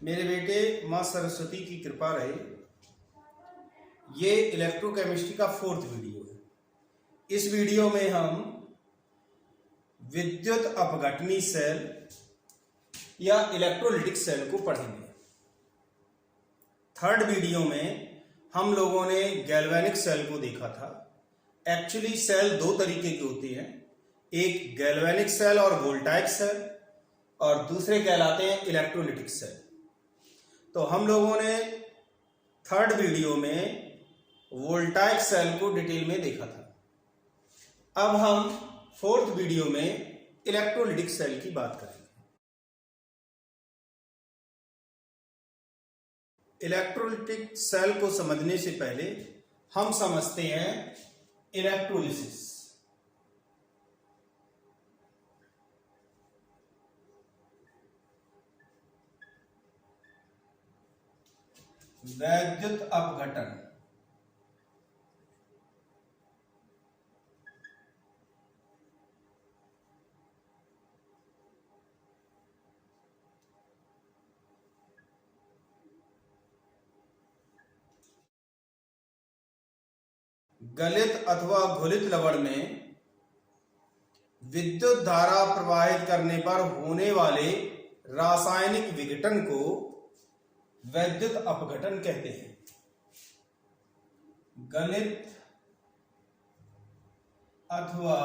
मेरे बेटे, माँ सरस्वती की कृपा रहे। ये इलेक्ट्रोकेमिस्ट्री का 4th वीडियो है। इस वीडियो में हम विद्युत अपघटनी सेल या इलेक्ट्रोलिटिक सेल को पढ़ेंगे। 3rd वीडियो में हम लोगों ने गैल्वेनिक सेल को देखा था। एक्चुअली सेल दो तरीके के होते हैं, एक गैल्वेनिक सेल और वोल्टाइक सेल, और दूसरे कहलाते हैं इलेक्ट्रोलिटिक सेल। तो हम लोगों ने 3rd वीडियो में वोल्टाइक सेल को डिटेल में देखा था। अब हम 4th वीडियो में इलेक्ट्रोलिटिक सेल की बात करेंगे। इलेक्ट्रोलिटिक सेल को समझने से पहले हम समझते हैं इलेक्ट्रोलिसिस। वैद्युत अपघटन। गलित अथवा घुलित लवण में विद्युत धारा प्रवाहित करने पर होने वाले रासायनिक विघटन को वैद्युत अपघटन कहते हैं। गलित अथवा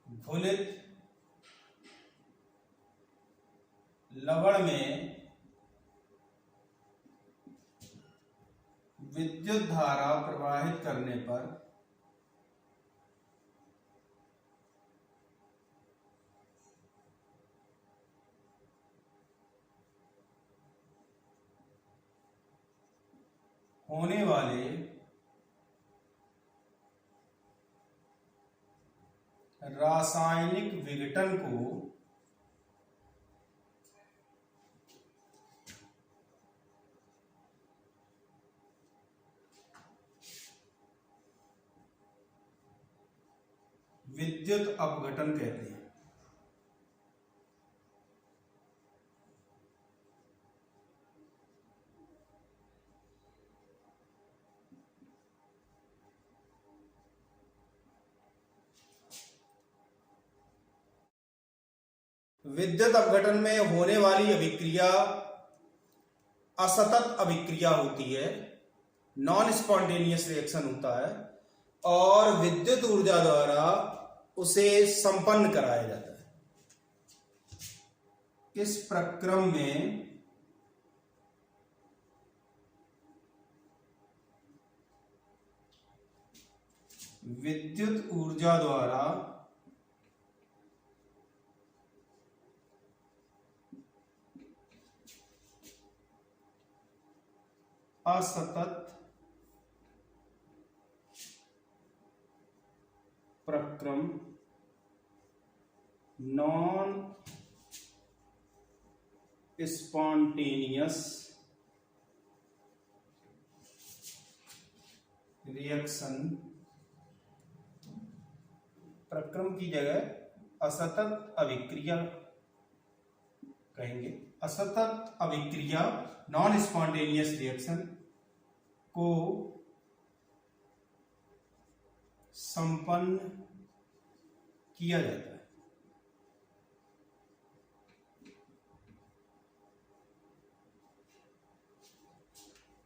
घुलित लवण में विद्युत धारा प्रवाहित करने पर होने वाले रासायनिक विघटन को विद्युत अपघटन कहते हैं। विद्युत अपघटन में होने वाली अभिक्रिया असतत अभिक्रिया होती है, नॉन स्पॉन्टेनियस रिएक्शन होता है, और विद्युत ऊर्जा द्वारा उसे संपन्न कराया जाता है। इस प्रक्रम में विद्युत ऊर्जा द्वारा असतत प्रक्रम, नॉन स्पॉन्टेनियस रिएक्शन, प्रक्रम की जगह असतत अभिक्रिया कहेंगे। असतत अभिक्रिया, नॉन स्पॉन्टेनियस रिएक्शन को संपन्न किया जाता है।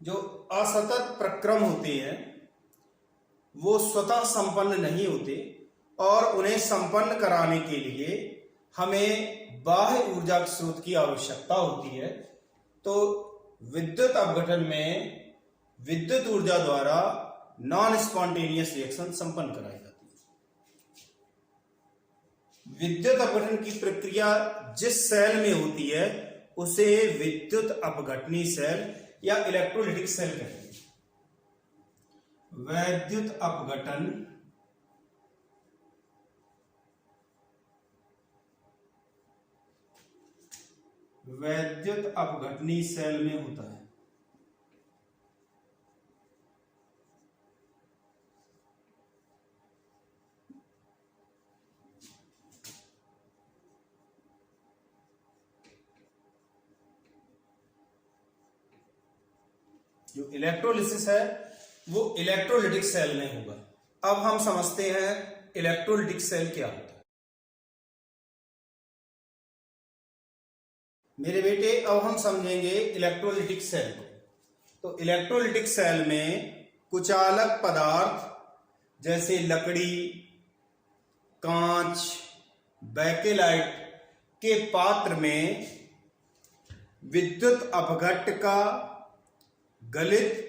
जो असतत प्रक्रम होते हैं वो स्वतः संपन्न नहीं होते, और उन्हें संपन्न कराने के लिए हमें बाह्य ऊर्जा स्रोत की आवश्यकता होती है। तो विद्युत अपघटन में विद्युत ऊर्जा द्वारा नॉन स्पॉन्टेनियस रिएक्शन संपन्न कराई जाती है। विद्युत अपघटन की प्रक्रिया जिस सेल में होती है उसे विद्युत अपघटनी सेल या इलेक्ट्रोलिटिक सेल कहते हैं। वैद्युत अपघटन वैद्युत अपघटनी सेल में होता है। जो इलेक्ट्रोलिसिस है वो इलेक्ट्रोलिटिक सेल में होगा। अब हम समझते हैं इलेक्ट्रोलिटिक सेल क्या होता है। मेरे बेटे, अब हम समझेंगे इलेक्ट्रोलिटिक सेल को। तो इलेक्ट्रोलिटिक सेल में कुचालक पदार्थ जैसे लकड़ी, कांच, बेकेलाइट के पात्र में विद्युत अपघट्ट का गलित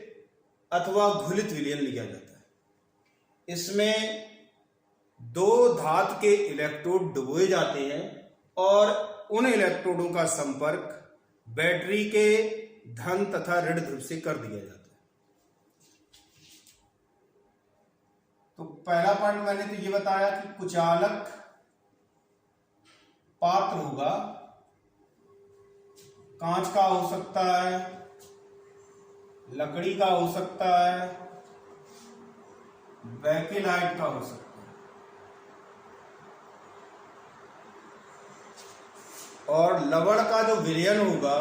अथवा घुलित विलयन लिया जाता है। इसमें दो धातु के इलेक्ट्रोड डुबोए जाते हैं और उन इलेक्ट्रोडों का संपर्क बैटरी के धन तथा ऋण ध्रुव से कर दिया जाता है। तो पहला पॉइंट मैंने तो ये बताया कि कुचालक पात्र होगा, कांच का हो सकता है, लकड़ी का हो सकता है, बेकेलाइट का हो सकता है, और लवण का जो विलयन होगा,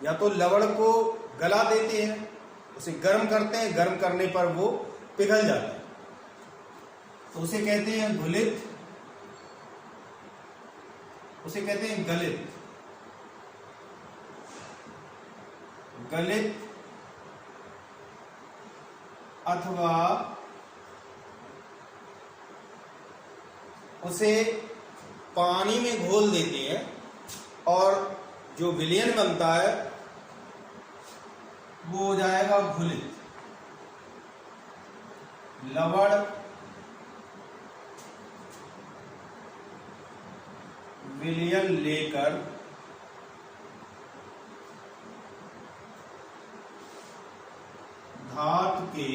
या तो लवण को गला देते हैं, उसे गर्म करते हैं, गर्म करने पर वो पिघल जाता है, तो उसे कहते हैं घुलित, उसे कहते हैं गलित। गलित अथवा उसे पानी में घोल देते हैं और जो विलयन बनता है वो हो जाएगा घुलित। लवण विलयन लेकर धातु के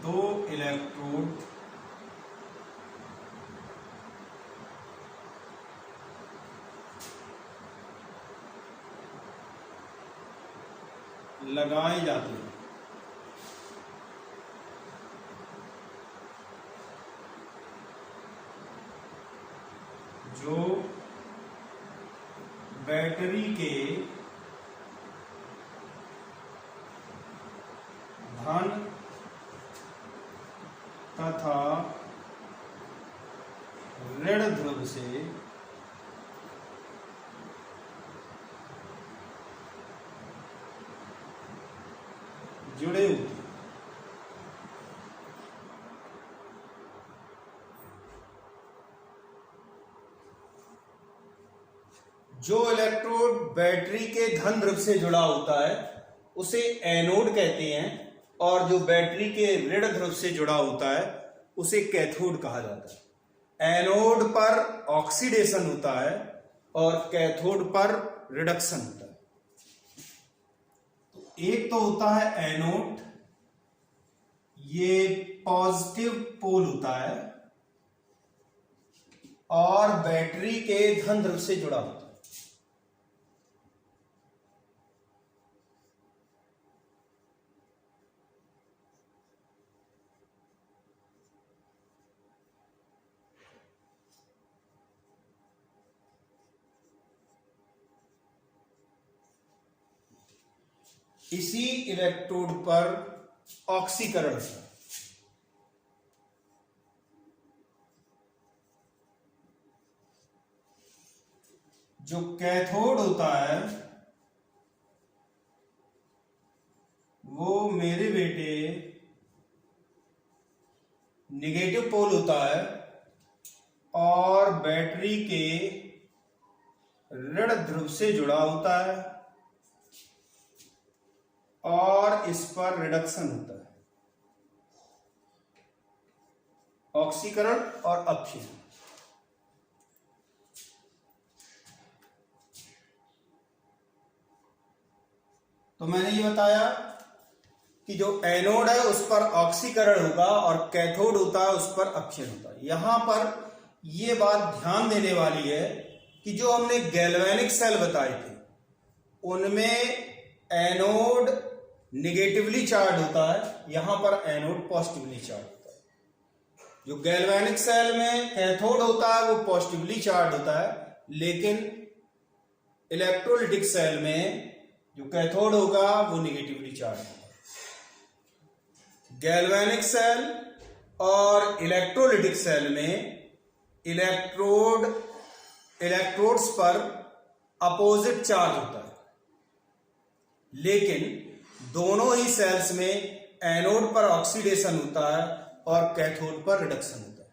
दो इलेक्ट्रोड लगाए जाते हैं। जो बैटरी के धन तथा ऋण ध्रुव से जुड़े होते हैं। जो इलेक्ट्रोड बैटरी के धन ध्रुव से जुड़ा होता है उसे एनोड कहते हैं, और जो बैटरी के ऋण ध्रुव से जुड़ा होता है उसे कैथोड कहा जाता है। एनोड पर ऑक्सीडेशन होता है और कैथोड पर रिडक्शन होता है। तो एक तो होता है एनोड, ये पॉजिटिव पोल होता है और बैटरी के धन ध्रुव से जुड़ा होता है। इसी इलेक्ट्रोड पर ऑक्सीकरण होता है। जो कैथोड होता है वो मेरे बेटे नेगेटिव पोल होता है और बैटरी के ऋण ध्रुव से जुड़ा होता है और इस पर रिडक्शन होता है, ऑक्सीकरण और अपक्षीण। तो मैंने ये बताया कि जो एनोड है उस पर ऑक्सीकरण होगा और कैथोड होता है उस पर अपक्षीण होता है। यहां पर यह बात ध्यान देने वाली है कि जो हमने गैल्वेनिक सेल बताए थे उनमें एनोड निगेटिवली चार्ज होता है, यहां पर एनोड पॉजिटिवली चार्ज होता है। जो गैल्वेनिक सेल में कैथोड होता है वो पॉजिटिवली चार्ज होता है, लेकिन इलेक्ट्रोलिटिक सेल में जो कैथोड होगा वो निगेटिवली चार्ज होगा। गैल्वेनिक सेल और इलेक्ट्रोलिटिक सेल में इलेक्ट्रोड्स पर अपोजिट चार्ज होता है, लेकिन दोनों ही सेल्स में एनोड पर ऑक्सीडेशन होता है और कैथोड पर रिडक्शन होता है।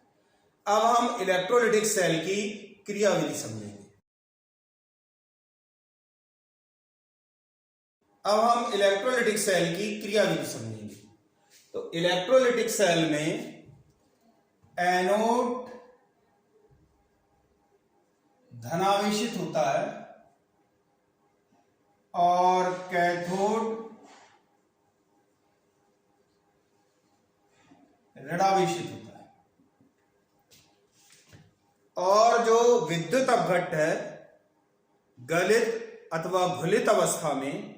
अब हम इलेक्ट्रोलिटिक सेल की क्रियाविधि समझेंगे। तो इलेक्ट्रोलिटिक सेल में एनोड धनावेशित होता है और कैथोड ऋणावेशित होता है। और जो विद्युत अपघट्ट है गलित अथवा घुलित अवस्था में,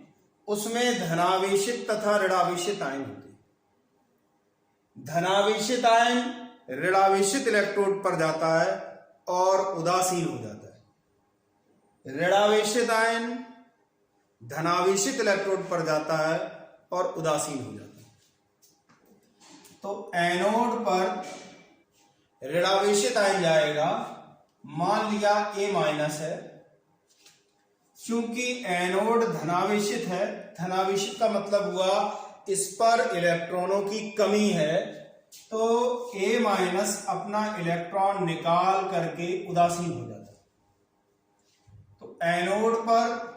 उसमें धनावेशित तथा ऋणावेशित आयन होते हैं। धनावेशित आयन ऋणावेशित इलेक्ट्रोड पर जाता है और उदासीन हो जाता है। ऋणावेशित आयन धनावेशित इलेक्ट्रोड पर जाता है और उदासीन हो जाता है। तो एनोड पर ऋणावेशित आयन जाएगा, मान लिया A माइनस है। चूंकि एनोड धनावेशित है, धनावेशित का मतलब हुआ इस पर इलेक्ट्रॉनों की कमी है, तो A माइनस अपना इलेक्ट्रॉन निकाल करके उदासीन हो जाता है। तो एनोड पर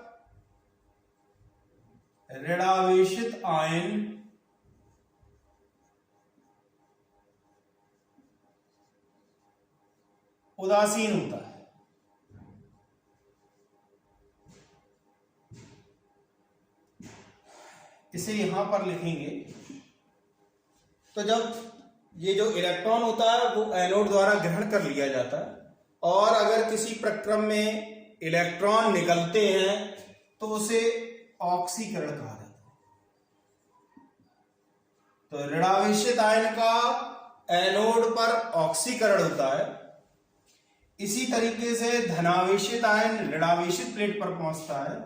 ऋणावेशित आयन उदासीन होता है। इसे यहां पर लिखेंगे। तो जब ये जो इलेक्ट्रॉन होता है वो एनोड द्वारा ग्रहण कर लिया जाता है, और अगर किसी प्रक्रम में इलेक्ट्रॉन निकलते हैं तो उसे ऑक्सीकरण कहा जाता है। तो ऋणावेशित आयन का एनोड पर ऑक्सीकरण होता है। इसी तरीके से धनावेशित आयन ऋणावेशित प्लेट पर पहुंचता है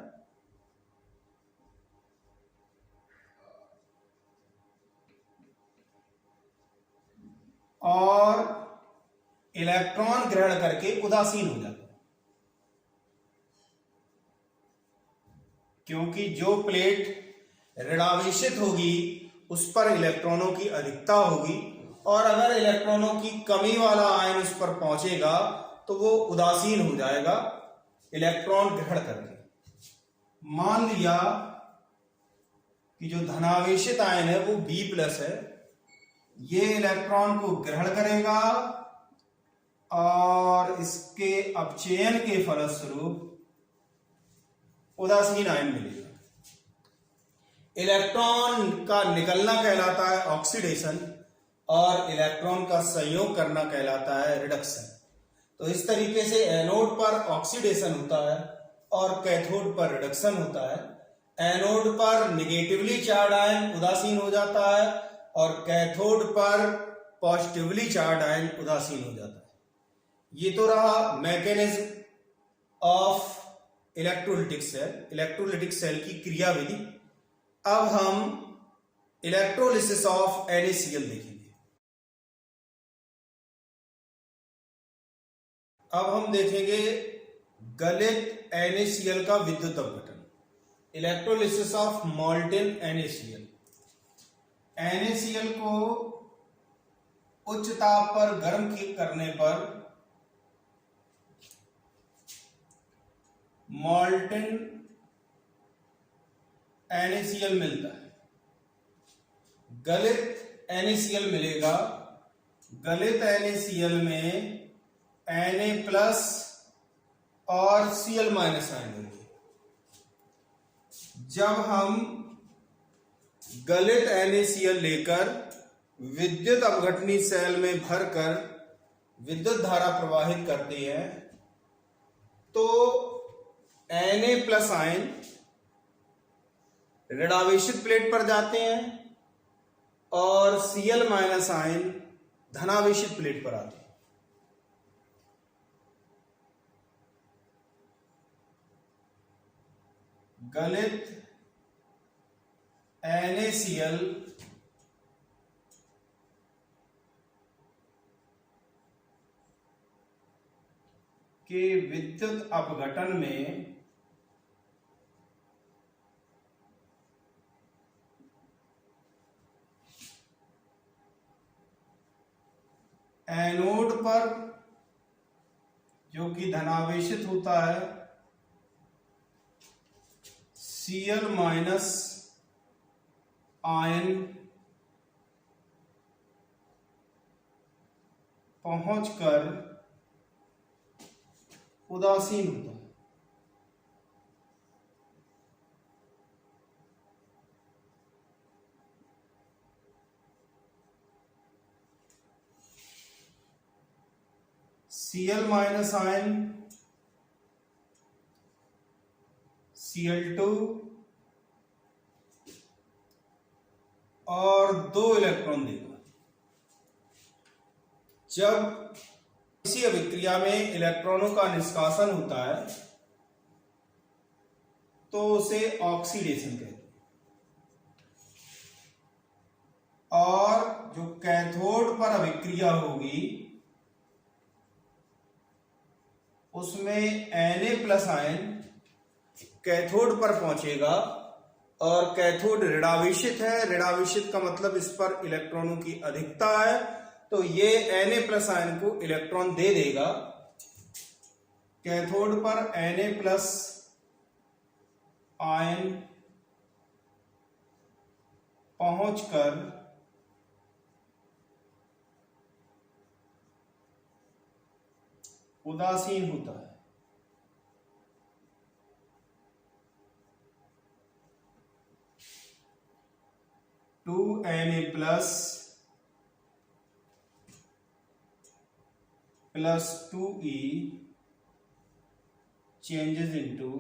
और इलेक्ट्रॉन ग्रहण करके उदासीन हो जाता है। क्योंकि जो प्लेट ऋणावेशित होगी उस पर इलेक्ट्रॉनों की अधिकता होगी, और अगर इलेक्ट्रॉनों की कमी वाला आयन उस पर पहुंचेगा तो वो उदासीन हो जाएगा इलेक्ट्रॉन ग्रहण करके। मान लिया कि जो धनावेशित आयन है वो B प्लस है, ये इलेक्ट्रॉन को ग्रहण करेगा और इसके अपचयन के फलस्वरूप उदासीन आयन मिलेगा। इलेक्ट्रॉन का निकलना कहलाता है ऑक्सीडेशन और इलेक्ट्रॉन का संयोग करना कहलाता है रिडक्शन। तो इस तरीके से एनोड पर ऑक्सीडेशन होता है और कैथोड पर रिडक्शन होता है। एनोड पर निगेटिवली चार्ज आयन उदासीन हो जाता है और कैथोड पर पॉजिटिवली चार्ज आयन उदासीन हो जाता है। ये तो रहा मैकेनिज्म ऑफ इलेक्ट्रोलिटिक सेल की क्रियाविधि। अब हम इलेक्ट्रोलिसिस ऑफ NaCl देखेंगे। अब हम देखेंगे गलित NaCl का विद्युत अपघटन, electrolysis of molten NaCl। NaCl को उच्च ताप पर गर्म करने पर मॉल्टेन NaCl मिलता है, गलित NaCl मिलेगा। गलित NaCl में Na प्लस और Cl माइनस आयन होंगे। जब हम गलित NaCl लेकर विद्युत अपघटनी सेल में भरकर विद्युत धारा प्रवाहित करते हैं तो Na प्लस आयन ऋणावेशित प्लेट पर जाते हैं और Cl माइनस आयन धनावेशित प्लेट पर आते हैं। गलित NaCl के विद्युत अपघटन में एनोड पर जो कि धनावेशित होता है Cl माइनस आयन पहुंचकर उदासीन होता है। Cl माइनस आयन Cl2 और 2 इलेक्ट्रॉन देगा। जब इसी अभिक्रिया में इलेक्ट्रॉनों का निष्कासन होता है तो उसे ऑक्सीडेशन कहते हैं। और जो कैथोड पर अभिक्रिया होगी उसमें Na+ आयन कैथोड पर पहुंचेगा और कैथोड ऋणावेशित है। ऋणावेशित का मतलब इस पर इलेक्ट्रॉनों की अधिकता है, तो ये Na+ आयन को इलेक्ट्रॉन दे देगा। कैथोड पर Na+ आयन पहुंचकर उदासीन होता है। Na+ plus 2E changes into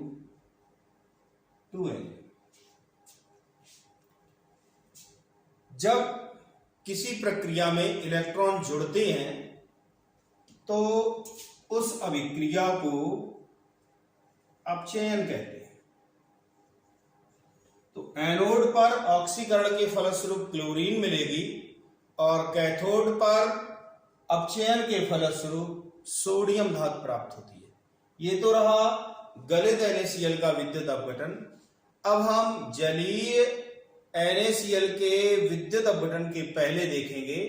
2Na। जब किसी प्रक्रिया में इलेक्ट्रॉन जुड़ते हैं तो उस अभिक्रिया को अपचयन कहते हैं। तो एनोड पर ऑक्सीकरण के फलस्वरूप क्लोरीन मिलेगी और कैथोड पर अपचयन के फलस्वरूप सोडियम धातु प्राप्त होती है। ये तो रहा गलित NaCl का विद्युत अपघटन। अब हम जलीय NaCl के विद्युत अपघटन के पहले देखेंगे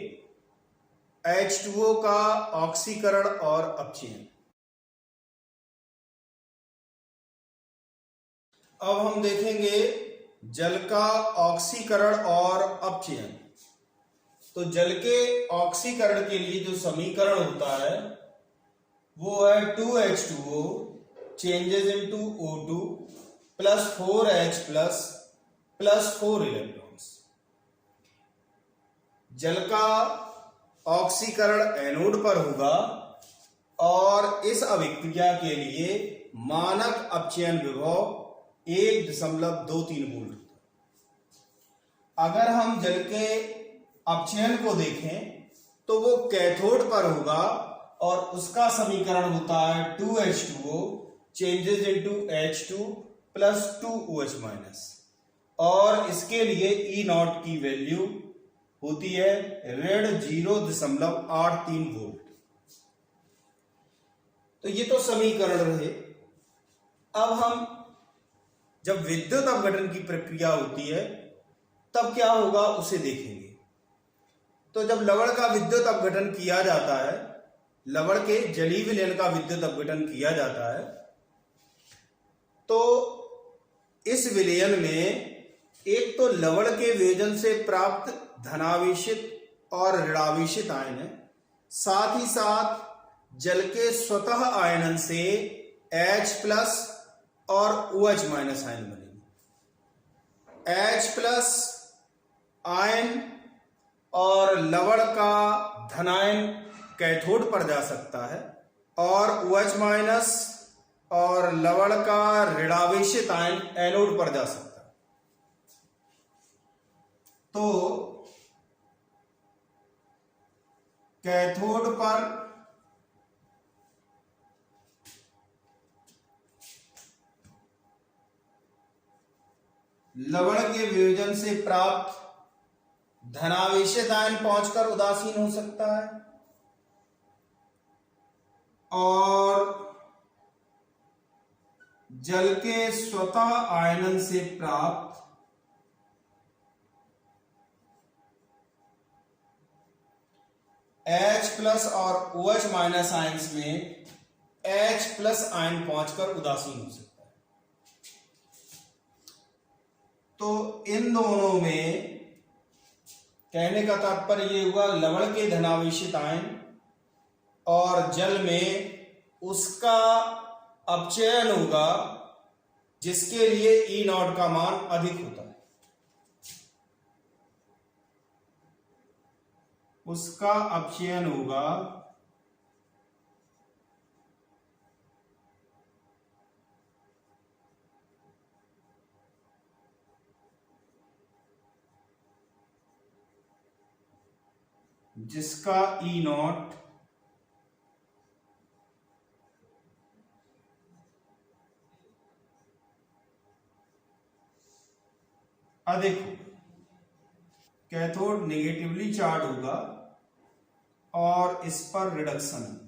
H2O का ऑक्सीकरण और अपचयन। अब हम देखेंगे जल का ऑक्सीकरण और अपचयन। तो जल के ऑक्सीकरण के लिए जो समीकरण होता है वो है 2H2O changes into O2 plus 4H plus 4 electrons. जल का ऑक्सीकरण एनोड पर होगा और इस अभिक्रिया के लिए मानक अपचयन विभव 1.23 वोल्ट होता है। अगर हम जल के अपचयन को देखें तो वो कैथोड पर होगा और उसका समीकरण होता है 2H2O changes into H2 plus 2OH minus, और इसके लिए E0 की वैल्यू होती है ऋण 0.83 वोल्ट। तो ये तो समीकरण रहे। अब हम जब विद्युत अपघटन की प्रक्रिया होती है तब क्या होगा उसे देखेंगे। तो जब लवण का विद्युत अपघटन किया जाता है, लवण के जलीय विलयन का विद्युत अपघटन किया जाता है, तो इस विलयन में एक तो लवण के वियोजन से प्राप्त धनावेशित और ऋणावेशित आयन है, साथ ही साथ जल के स्वतः आयनन से H+ और OH- आयन बनेंगे। H+ आयन और लवण का धनायन कैथोड पर जा सकता है और OH- और लवण का ऋणावेशित आयन एनोड पर जा सकता है। तो कैथोड पर लवण के वियोजन से प्राप्त धनावेशित आयन पहुंचकर उदासीन हो सकता है, और जल के स्वतः आयनन से प्राप्त H+ और OH- आयन्स में H+ आयन पहुंचकर उदासीन हो सकता है। तो इन दोनों में कहने का तात्पर्य ये हुआ, लवण के धनावेशित आयन और जल में उसका अपचयन होगा जिसके लिए E0 का मान अधिक होता है, उसका अपचयन होगा जिसका E0 अधिक होगा। कैथोड नेगेटिवली चार्ज होगा और इस पर रिडक्शन होगा।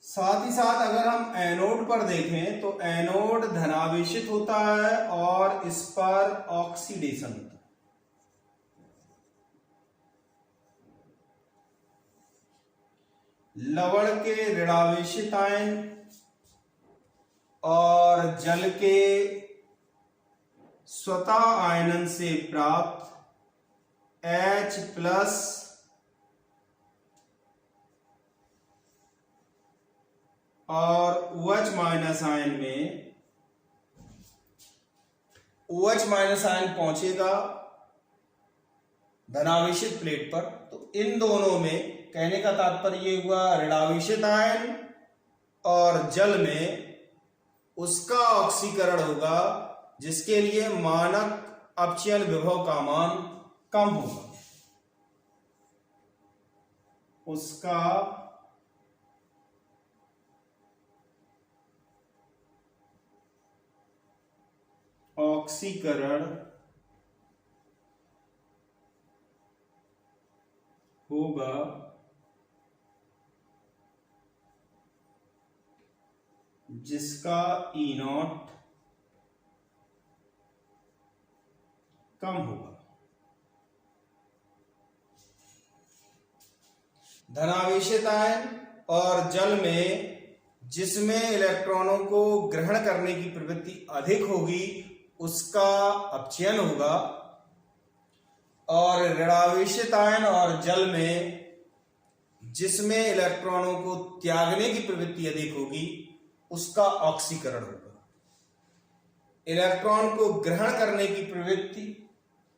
साथ ही साथ अगर हम एनोड पर देखें तो एनोड धनावेशित होता है और इस पर ऑक्सीडेशन होता है। लवण के ऋणावेशित आयन और जल के स्वतः आयनन से प्राप्त H+ और OH- आयन में OH- आयन पहुंचेगा धनावेशित प्लेट पर। तो इन दोनों में कहने का तात्पर्य ये हुआ, ऋणावेशित आयन और जल में उसका ऑक्सीकरण होगा जिसके लिए मानक अपचयन विभव का मान कम होगा, उसका ऑक्सीकरण होगा जिसका E0 कम होगा। धनावेशित आयन और जल में जिसमें इलेक्ट्रॉनों को ग्रहण करने की प्रवृत्ति अधिक होगी उसका अपचयन होगा, और ऋणावेशित आयन और जल में जिसमें इलेक्ट्रॉनों को त्यागने की प्रवृत्ति अधिक होगी उसका ऑक्सीकरण होगा। इलेक्ट्रॉन को ग्रहण करने की प्रवृत्ति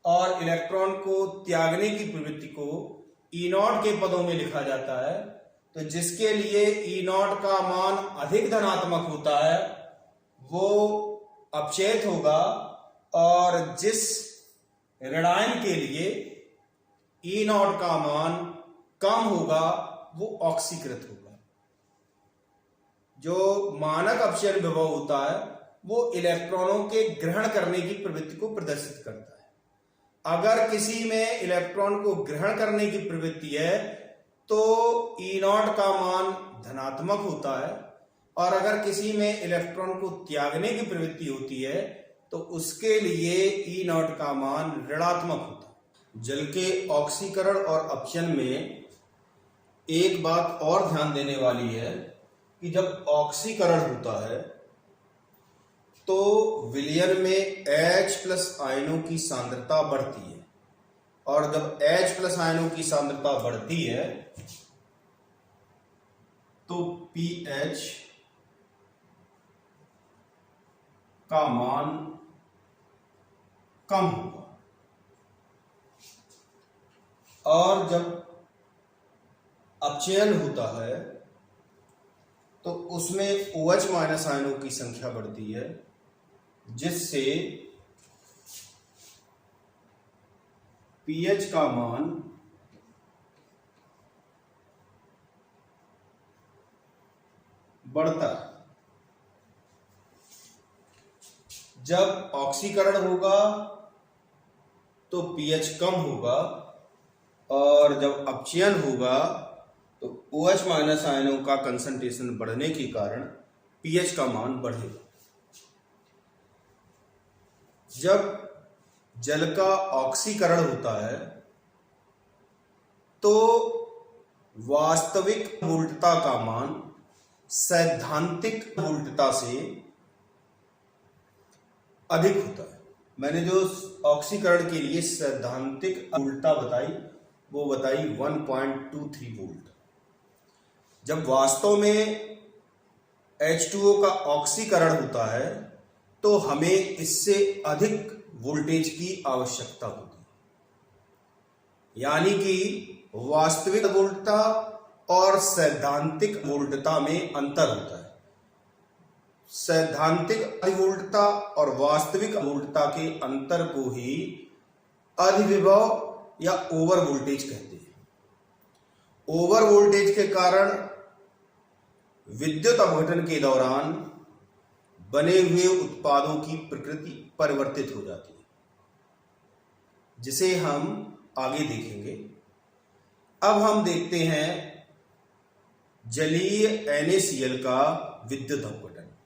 और इलेक्ट्रॉन को त्यागने की प्रवृत्ति को E0 के पदों में लिखा जाता है। तो जिसके लिए E0 का मान अधिक धनात्मक होता है वो अपचयित होगा, और जिस ऋणायन के लिए E0 का मान कम होगा वो ऑक्सीकृत होगा। जो मानक अपचयन विभव होता है वो इलेक्ट्रॉनों के ग्रहण करने की प्रवृत्ति को प्रदर्शित करता है। अगर किसी में इलेक्ट्रॉन को ग्रहण करने की प्रवृत्ति है तो E0 का मान धनात्मक होता है, और अगर किसी में इलेक्ट्रॉन को त्यागने की प्रवृत्ति होती है तो उसके लिए E0 का मान ऋणात्मक होता है। जल के ऑक्सीकरण और अपचयन में एक बात और ध्यान देने वाली है कि जब ऑक्सीकरण होता है तो विलयन में H+ आयनों की सांद्रता बढ़ती है, और जब H+ आयनों की सांद्रता बढ़ती है तो pH का मान कम होगा, और जब अपचयन होता है तो उसमें OH- आयनों की संख्या बढ़ती है जिससे pH का मान बढ़ता है। जब ऑक्सीकरण होगा तो पीएच कम होगा, और जब अपचयन होगा तो OH माइनस आयनों का कंसंट्रेशन बढ़ने के कारण पीएच का मान बढ़ेगा। जब जल का ऑक्सीकरण होता है तो वास्तविक वोल्टता का मान सैद्धांतिक वोल्टता से अधिक होता है। मैंने जो ऑक्सीकरण के लिए सैद्धांतिक वोल्टता बताई वो बताई 1.23 वोल्ट। जब वास्तव में H2O का ऑक्सीकरण होता है तो हमें इससे अधिक वोल्टेज की आवश्यकता होती है, यानी कि वास्तविक वोल्टता और सैद्धांतिक वोल्टता में अंतर होता है। सैद्धांतिक अधिवोल्टता और वास्तविक वोल्टता के अंतर को ही अधिविभव या ओवर वोल्टेज कहते हैं। ओवर वोल्टेज के कारण विद्युत अपघटन के दौरान बने हुए उत्पादों की प्रकृति परिवर्तित हो जाती है, जिसे हम आगे देखेंगे। अब हम देखते हैं जलीय NaCl का विद्युत अपघटन।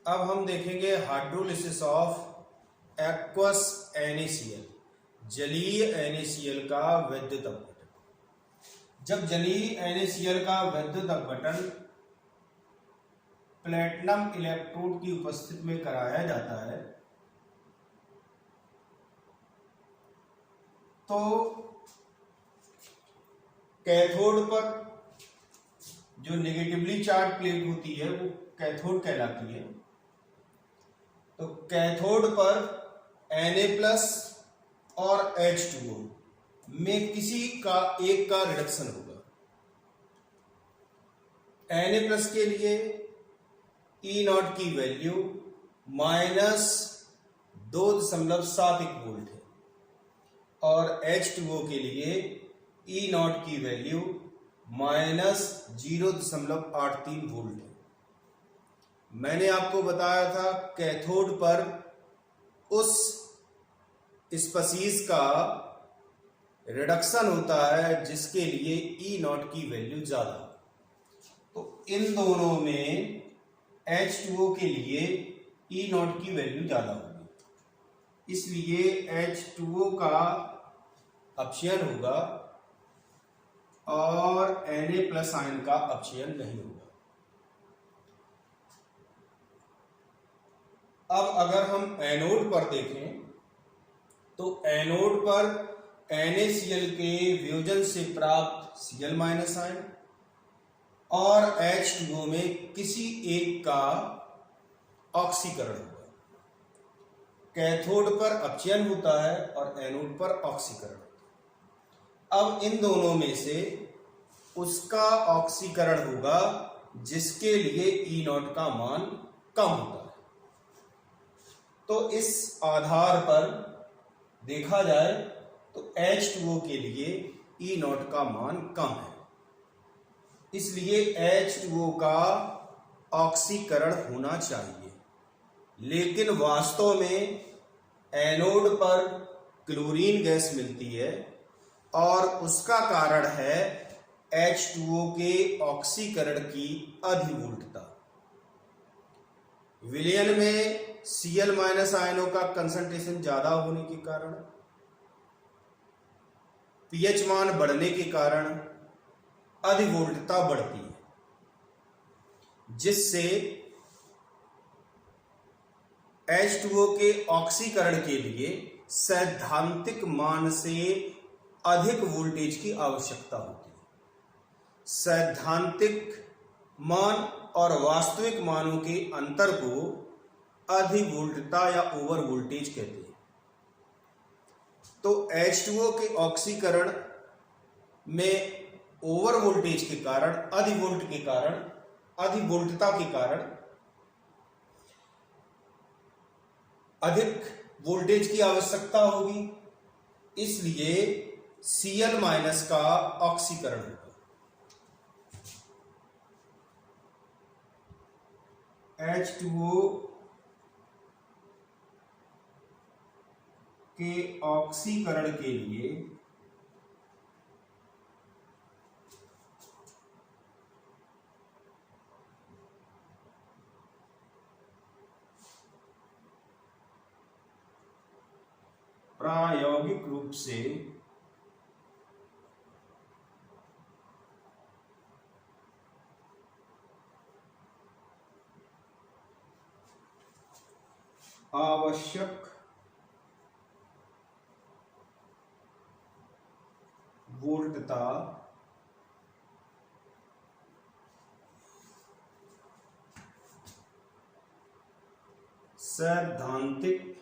अब हम देखेंगे हाइड्रोलिसिस ऑफ एक्वस NaCl, जलीय NaCl का विद्युत अपघटन। जब जलीय NaCl का विद्युत अपघटन प्लेटिनम इलेक्ट्रोड की उपस्थिति में कराया जाता है तो कैथोड पर जो नेगेटिवली चार्ज प्लेट होती है वो कैथोड कहलाती है। तो कैथोड पर Na+ और H2O में किसी का एक का रिडक्शन होगा। Na+ के लिए E0 की वैल्यू -2.71 वोल्ट है और H2O के लिए E0 की वैल्यू -0.83 वोल्ट है। मैंने आपको बताया था कैथोड पर उस स्पीशीज का रिडक्शन होता है जिसके लिए E0 की वैल्यू ज्यादा। तो इन दोनों में H2O के लिए E0 की वैल्यू ज्यादा होगी, इसलिए H2O का अपचयन होगा और Na+ आयन का अपचयन नहीं होगा। अब अगर हम एनोड पर देखें तो एनोड पर NaCl के वियोजन से प्राप्त Cl- आयन और H2O में किसी एक का ऑक्सीकरण होगा। कैथोड पर अपचयन होता है और एनोड पर ऑक्सीकरण होता है। अब इन दोनों में से उसका ऑक्सीकरण होगा जिसके लिए E0 का मान कम होता है। तो इस आधार पर देखा जाए तो H2O के लिए E0 का मान कम है, इसलिए H2O का ऑक्सीकरण होना चाहिए। लेकिन वास्तव में एनोड पर क्लोरीन गैस मिलती है और उसका कारण है H2O के ऑक्सीकरण की अधिवोल्टता। विलयन में Cl- आयनों का कंसंट्रेशन ज्यादा होने के कारण, पीएच मान बढ़ने के कारण अधिवोल्टता बढ़ती है, जिससे H2O के ऑक्सीकरण के लिए सैद्धांतिक मान से अधिक वोल्टेज की आवश्यकता होती है। सैद्धांतिक मान और वास्तविक मानों के अंतर को अधिवोल्टता या ओवर वोल्टेज कहते हैं। तो H2O के ऑक्सीकरण में ओवर वोल्टेज के कारण, अधिवोल्टता के कारण अधिक वोल्टेज की आवश्यकता होगी, इसलिए Cl- का ऑक्सीकरण होगा। H2O के ऑक्सीकरण के लिए प्रायोगिक रूप से आवश्यक वोल्टता सैद्धांतिक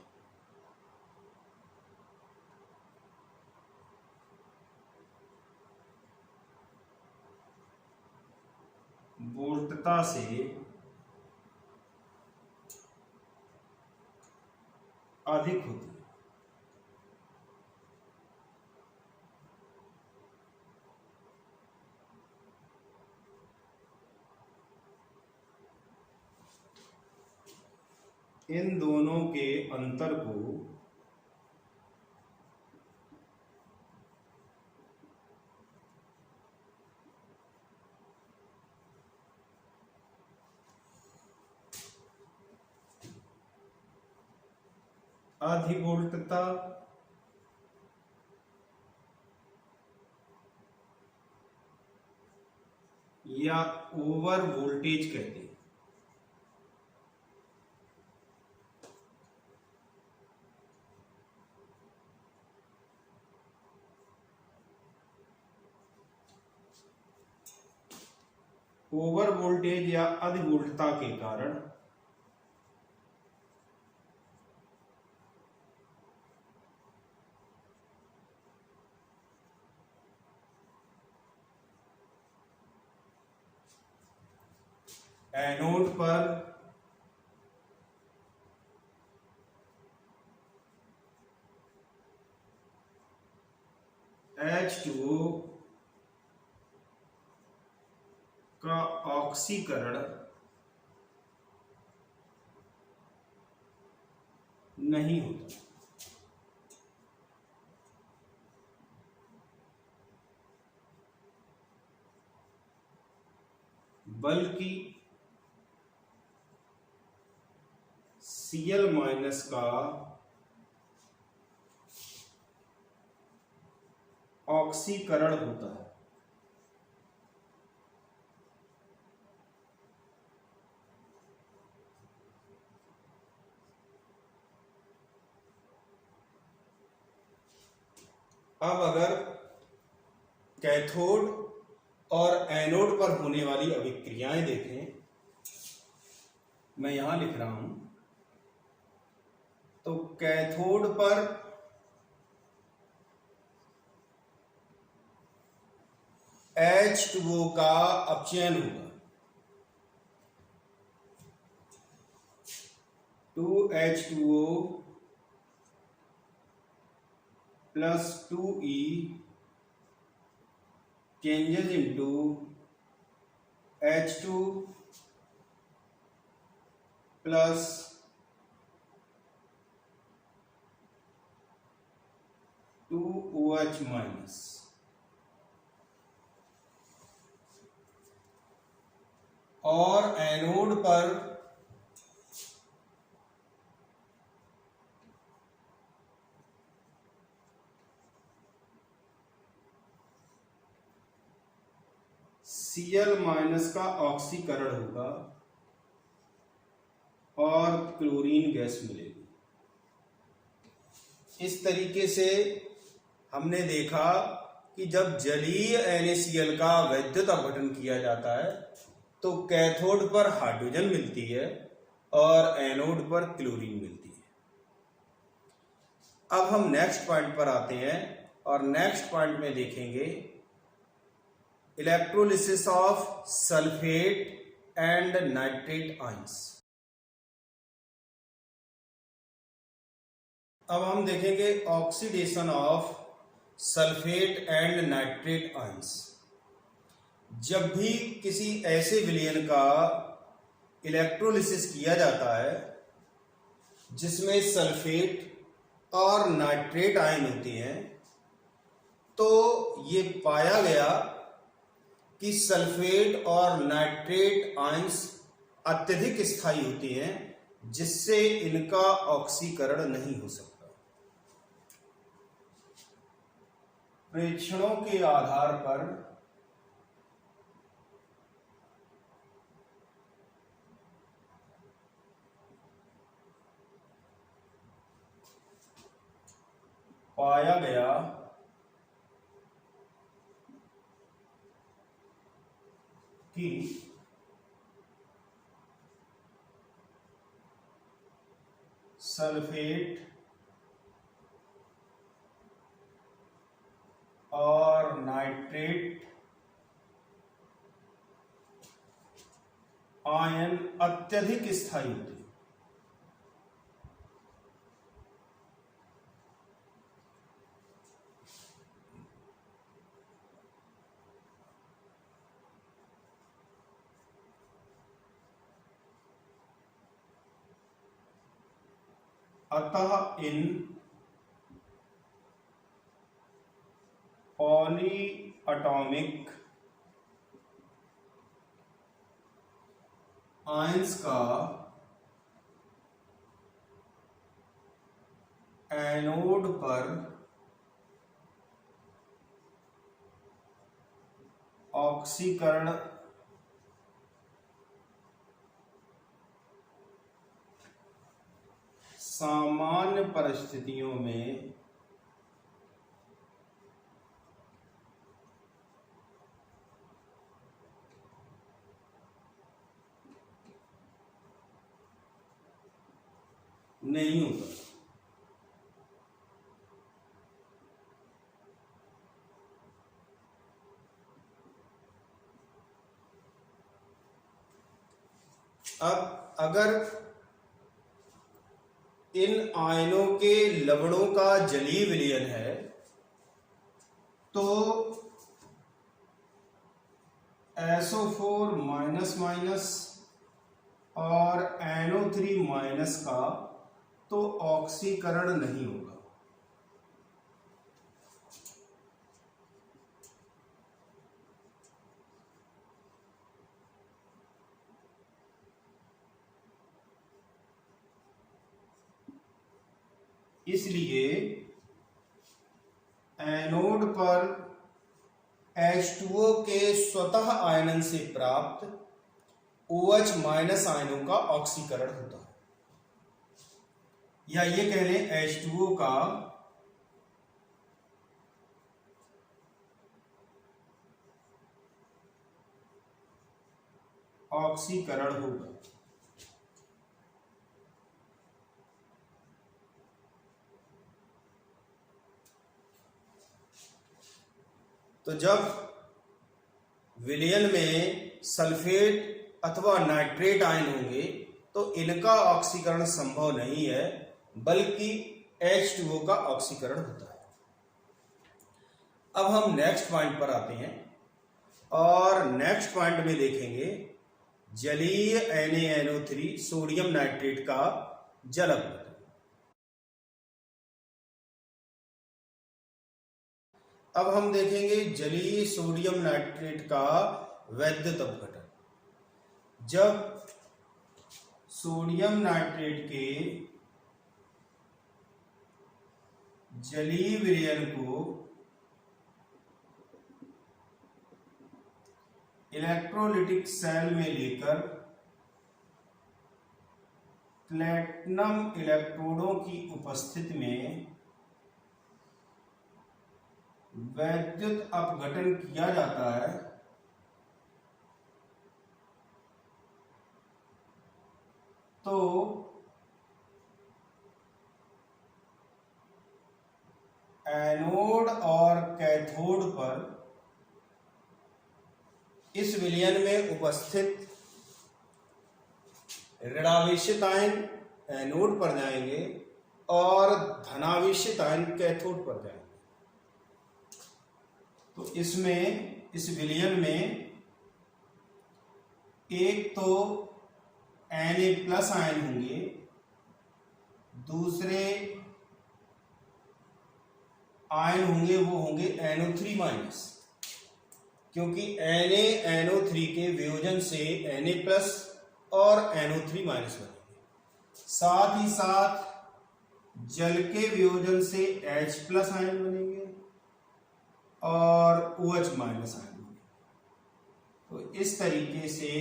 वोल्टता से अधिक होती है। इन दोनों के अंतर को अधिवोल्टता या ओवर वोल्टेज कहते हैं। ओवर वोल्टेज या अधिवोल्टता के कारण एनोड पर H2O का ऑक्सीकरण नहीं होता, बल्कि Cl माइनस का ऑक्सीकरण होता है। अब अगर कैथोड और एनोड पर होने वाली अभिक्रियाएं देखें, मैं यहां लिख रहा हूं, तो कैथोड पर H2O का अपचयन होगा, 2H2O plus 2E changes into H2 plus 2OH minus. और एनोड पर Cl माइनस का ऑक्सीकरण होगा और क्लोरीन गैस मिलेगी। इस तरीके से हमने देखा कि जब जलीय NaCl का वैद्युत अपघटन किया जाता है तो कैथोड पर हाइड्रोजन मिलती है और एनोड पर क्लोरीन मिलती है। अब हम नेक्स्ट पॉइंट पर आते हैं और नेक्स्ट पॉइंट में देखेंगे electrolysis of sulphate and nitrate ions. अब हम देखेंगे oxidation of sulphate and nitrate ions. जब भी किसी ऐसे विलयन का इलेक्ट्रोलिसिस किया जाता है जिसमें सल्फेट और नाइट्रेट आयन होती हैं, तो ये पाया गया कि सल्फेट और नाइट्रेट आयंस अत्यधिक स्थायी होती हैं, जिससे इनका ऑक्सीकरण नहीं हो सकता। प्रेक्षणों के आधार पर पाया गया कि सल्फेट और नाइट्रेट आयन अत्यधिक स्थायी होते हैं। अतः इन पॉली एटॉमिक आयंस का एनोड पर ऑक्सीकरण सामान्य परिस्थितियों में नहीं होता। अब अगर इन आयनों के लवणों का जलीय विलयन है तो SO4 माइनस माइनस और NO3 माइनस का तो ऑक्सीकरण नहीं होगा। इसलिए एनोड पर H2O के स्वतः आयनन से प्राप्त OH माइनस आयनों का ऑक्सीकरण होता है, या ये कह लें H2O का ऑक्सीकरण होगा। तो जब विलयन में सल्फेट अथवा नाइट्रेट आयन होंगे तो इनका ऑक्सीकरण संभव नहीं है, बल्कि H2O का ऑक्सीकरण होता है। अब हम नेक्स्ट पॉइंट पर आते हैं और नेक्स्ट पॉइंट में देखेंगे जलीय NaNO3 सोडियम नाइट्रेट का जल अपघटन। अब हम देखेंगे जलीय सोडियम नाइट्रेट का वैद्युत अपघटन। जब सोडियम नाइट्रेट के जलीय विलयन को इलेक्ट्रोलिटिक सेल में लेकर प्लैटिनम इलेक्ट्रोडों की उपस्थिति में वैद्युत अपघटन किया जाता है तो एनोड और कैथोड पर इस विलयन में उपस्थित ऋणावेशित आयन एनोड पर जाएंगे और धनावेशित आयन कैथोड पर जाएंगे। तो इसमें इस विलयन में एक तो Na+ आयन होंगे, दूसरे आयन होंगे वो होंगे NO3-, क्योंकि NaNO3 के वियोजन से Na+ और NO3- बनेंगे। साथ ही साथ जल के वियोजन से H+ आयन बनेंगे और OH- आयन बनेंगे। तो इस तरीके से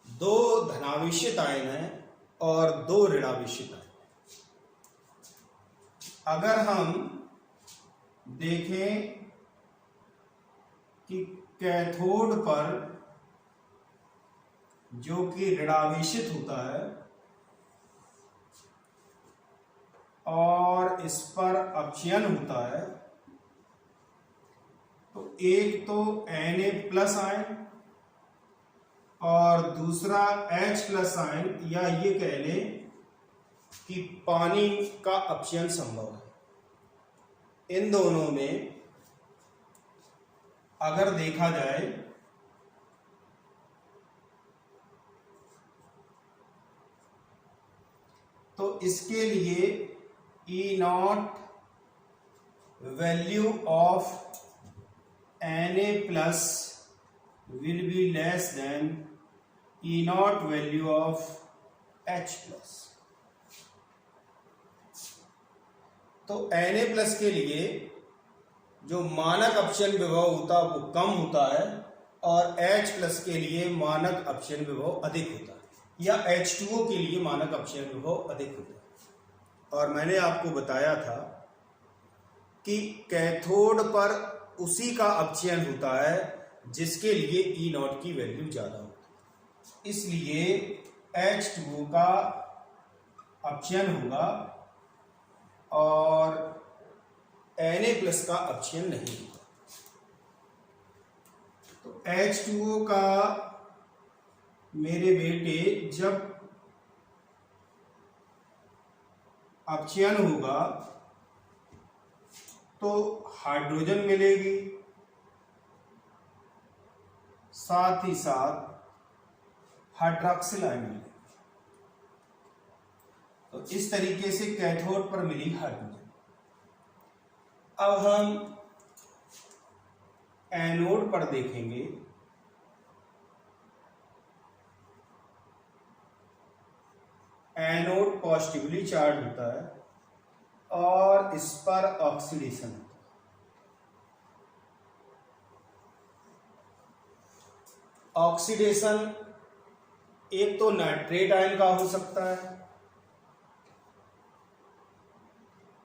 दो धनावेशित आयन हैं और दो ऋणावेशित आयन। अगर हम देखें कि कैथोड पर जो कि ऋणावेशित होता है और इस पर अपचयन होता है, तो एक तो Na+ आयन और दूसरा H+ आयन, या ये कह लें कि पानी का अपचयन संभव है। इन दोनों में अगर देखा जाए तो इसके लिए E0 value of Na+ will be less than E0 value of H+। तो Na+ के लिए जो मानक अपचयन विभव होता है वो कम होता है और H+ के लिए मानक अपचयन विभव अधिक होता है, या H2O के लिए मानक अपचयन विभव अधिक होता है। और मैंने आपको बताया था कि कैथोड पर उसी का अपचयन होता है जिसके लिए E0 की वैल्यू ज्यादा होती है, इसलिए H2O का अपचयन होगा और Na+ का अपचयन नहीं होगा। तो H2O का मेरे बेटे जब अपचयन होगा तो हाइड्रोजन मिलेगी, साथ ही साथ हाइड्रॉक्सिल आयन मिलेगी। तो इस तरीके से कैथोड पर मिली हाइड्रोजन। अब हम एनोड पर देखेंगे। एनोड पॉजिटिवली चार्ज होता है और इस पर ऑक्सीडेशन होता है। ऑक्सीडेशन एक तो नाइट्रेट आयन का हो सकता है,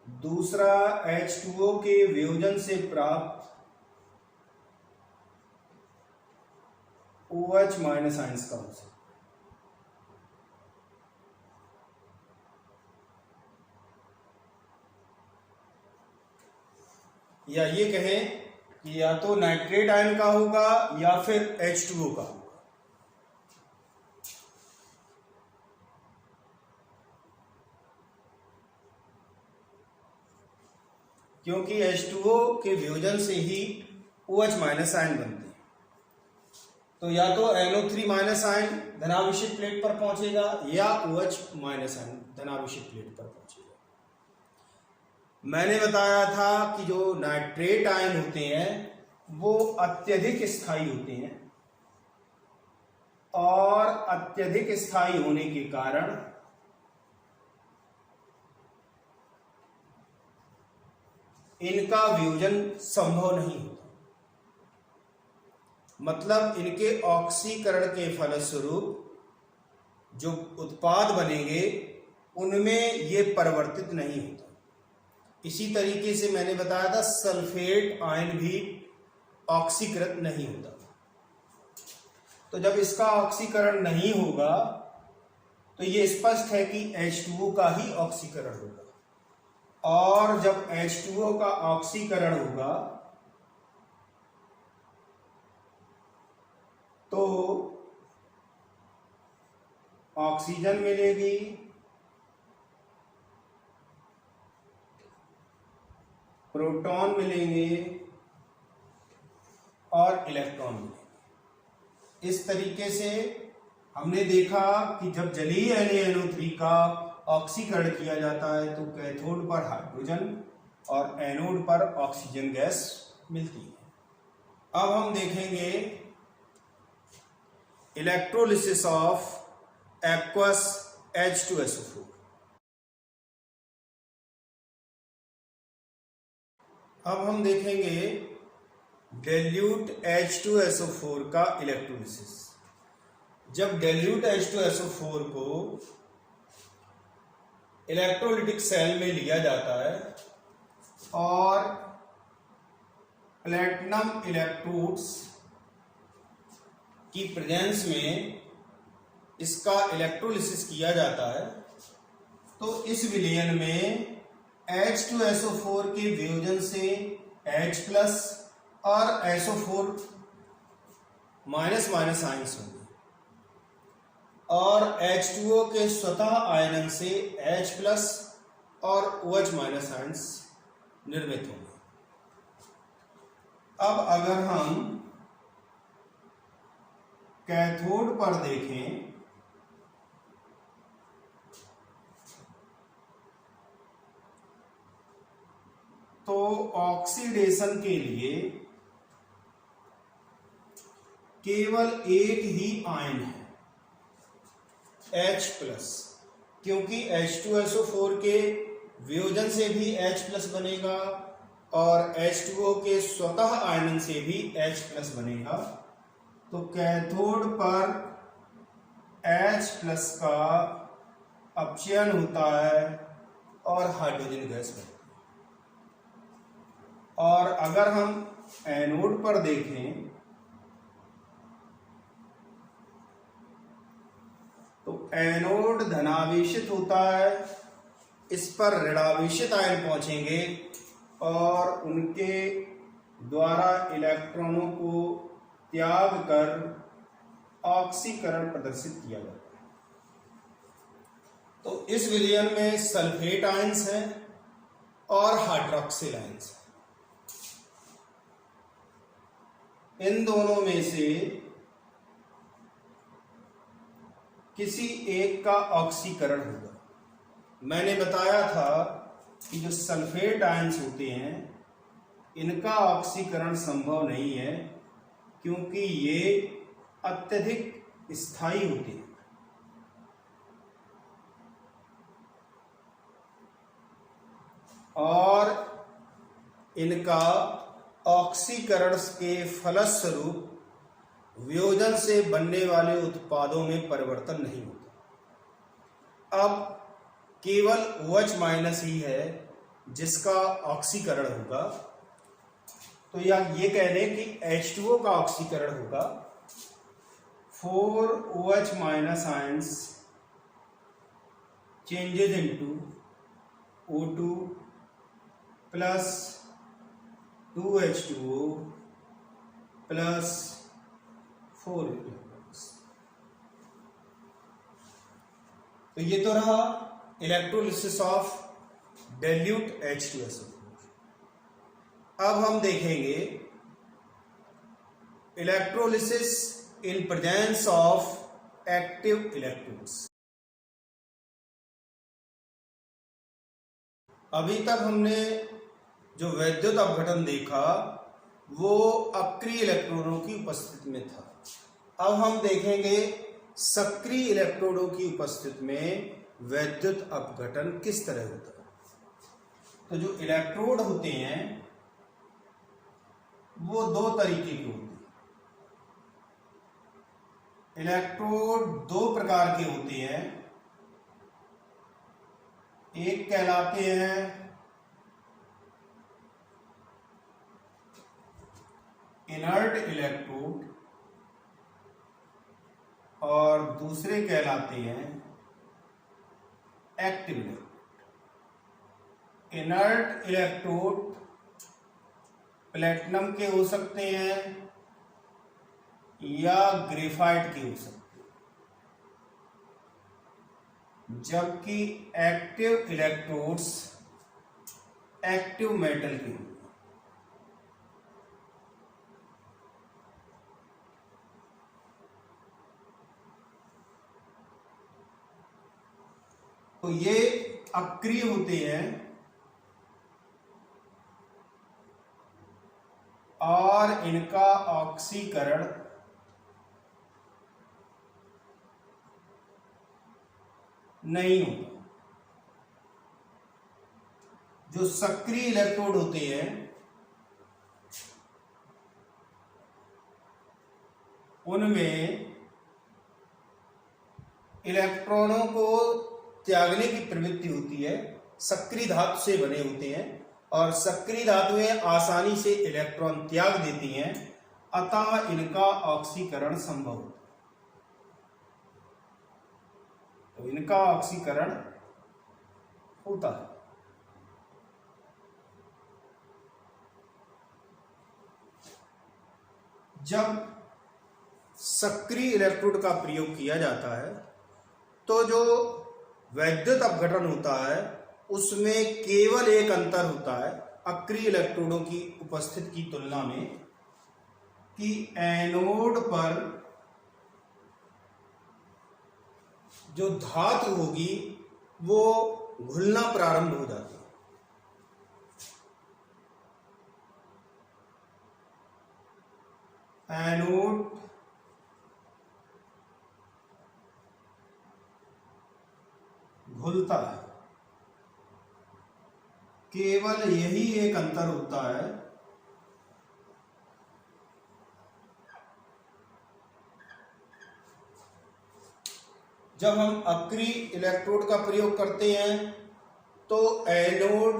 दूसरा H2O के वियोजन से प्राप्त OH- आयंस का हो सकता है। या ये कहें कि या तो नाइट्रेट आयन का होगा या फिर H2O का होगा। क्योंकि H2O के वियोजन से ही OH- आयन बनते हैं। तो या तो NO3- आयन धनावेशित प्लेट पर पहुंचेगा या OH- आयन धनावेशित प्लेट पर पहुंचेगा। मैंने बताया था कि जो नाइट्रेट आयन होते हैं वो अत्यधिक स्थायी होते हैं और अत्यधिक स्थायी होने के कारण इनका वियोजन संभव नहीं होता। मतलब इनके ऑक्सीकरण के फलस्वरूप जो उत्पाद बनेंगे उनमें ये परिवर्तित नहीं होता। इसी तरीके से मैंने बताया था सल्फेट आयन भी ऑक्सीकृत नहीं होता। तो जब इसका ऑक्सीकरण नहीं होगा तो ये स्पष्ट है कि H2O का ही ऑक्सीकरण होगा, और जब H2O का ऑक्सीकरण होगा तो ऑक्सीजन मिलेगी, प्रोटॉन मिलेंगे और इलेक्ट्रॉन मिलेंगे। इस तरीके से हमने देखा कि जब जलीय NaNO3 का ऑक्सीकरण किया जाता है तो कैथोड पर हाइड्रोजन और एनोड पर ऑक्सीजन गैस मिलती है। अब हम देखेंगे इलेक्ट्रोलिसिस ऑफ एक्वस H2SO4। अब हम देखेंगे डेल्यूट H2SO4 का इलेक्ट्रोलिसिस। जब डेल्यूट H2SO4 को इलेक्ट्रोलिटिक सेल में लिया जाता है और प्लेटिनम इलेक्ट्रोड्स की प्रेजेंस में इसका इलेक्ट्रोलिसिस किया जाता है तो इस विलयन में H2SO4 के वियोजन से H+ और SO4 माइनस माइनस आयंस होंगे और H2O के स्वतः आयनन से H+ और OH माइनस आयंस निर्मित होंगे। अब अगर हम कैथोड पर देखें तो ऑक्सीडेशन के लिए केवल एक ही आयन है H+, क्योंकि H2SO4 के वियोजन से भी H+ बनेगा और H2O के स्वतः आयनन से भी H+ बनेगा। तो कैथोड पर H+ का अपचयन होता है और हाइड्रोजन गैस बनती है। और अगर हम एनोड पर देखें तो एनोड धनावेशित होता है, इस पर ऋणावेशित आयन पहुंचेंगे और उनके द्वारा इलेक्ट्रॉनों को त्याग कर ऑक्सीकरण प्रदर्शित किया जाता है। तो इस विलयन में सल्फेट आयंस हैं और हाइड्रोक्सिल आयंस हैं। इन दोनों में से किसी एक का ऑक्सीकरण होगा। मैंने बताया था कि जो सल्फेट आयंस होते हैं इनका ऑक्सीकरण संभव नहीं है क्योंकि ये अत्यधिक स्थायी होते हैं। और इनका ऑक्सीकरण के फलस्वरूप वियोजन से बनने वाले उत्पादों में परिवर्तन नहीं होता। अब केवल OH माइनस ही है जिसका ऑक्सीकरण होगा। तो ये कह लें कि H2O का ऑक्सीकरण होगा। 4 OH minus ions changes into O2 plus 2H2O plus 4 electrons. तो ये तो रहा इलेक्ट्रोलिसिस ऑफ डेल्यूट H2SO4। अब हम देखेंगे electrolysis in presence of active electrodes. अभी तक हमने जो वैद्युत अपघटन देखा वो अक्रिय इलेक्ट्रॉनों की उपस्थिति में था। अब हम देखेंगे सक्रिय इलेक्ट्रोडों की उपस्थिति में वैद्युत अपघटन किस तरह होता है। तो जो इलेक्ट्रोड होते हैं वो दो तरीके के होते हैं। इलेक्ट्रोड दो प्रकार के होते हैं। एक कहलाते हैं इनर्ट इलेक्ट्रोड और दूसरे कहलाते हैं active electrode. Inert electrode platinum के हो सकते हैं या ग्रेफाइट के हो सकते हैं, जबकि एक्टिव इलेक्ट्रोड्स एक्टिव मेटल के होते हैं। तो ये अक्रिय होते हैं और इनका ऑक्सीकरण नहीं होता। जो सक्रिय इलेक्ट्रोड होते हैं उनमें इलेक्ट्रॉनों को त्यागने की प्रवृत्ति होती है, सक्रिय धातु से बने होते हैं और सक्रिय धातुएं आसानी से इलेक्ट्रॉन त्याग देती हैं, अतः इनका ऑक्सीकरण संभव होता है। तो इनका ऑक्सीकरण होता है। जब सक्रिय इलेक्ट्रोड का प्रयोग किया जाता है तो जो वैद्युत अपघटन होता है उसमें केवल एक अंतर होता है अक्रिय इलेक्ट्रोडों की उपस्थिति की तुलना में, कि एनोड पर जो धातु होगी वो घुलना प्रारंभ हो जाती है। एनोड घुलता है, केवल यही एक अंतर होता है। जब हम अक्रिय इलेक्ट्रोड का प्रयोग करते हैं तो एनोड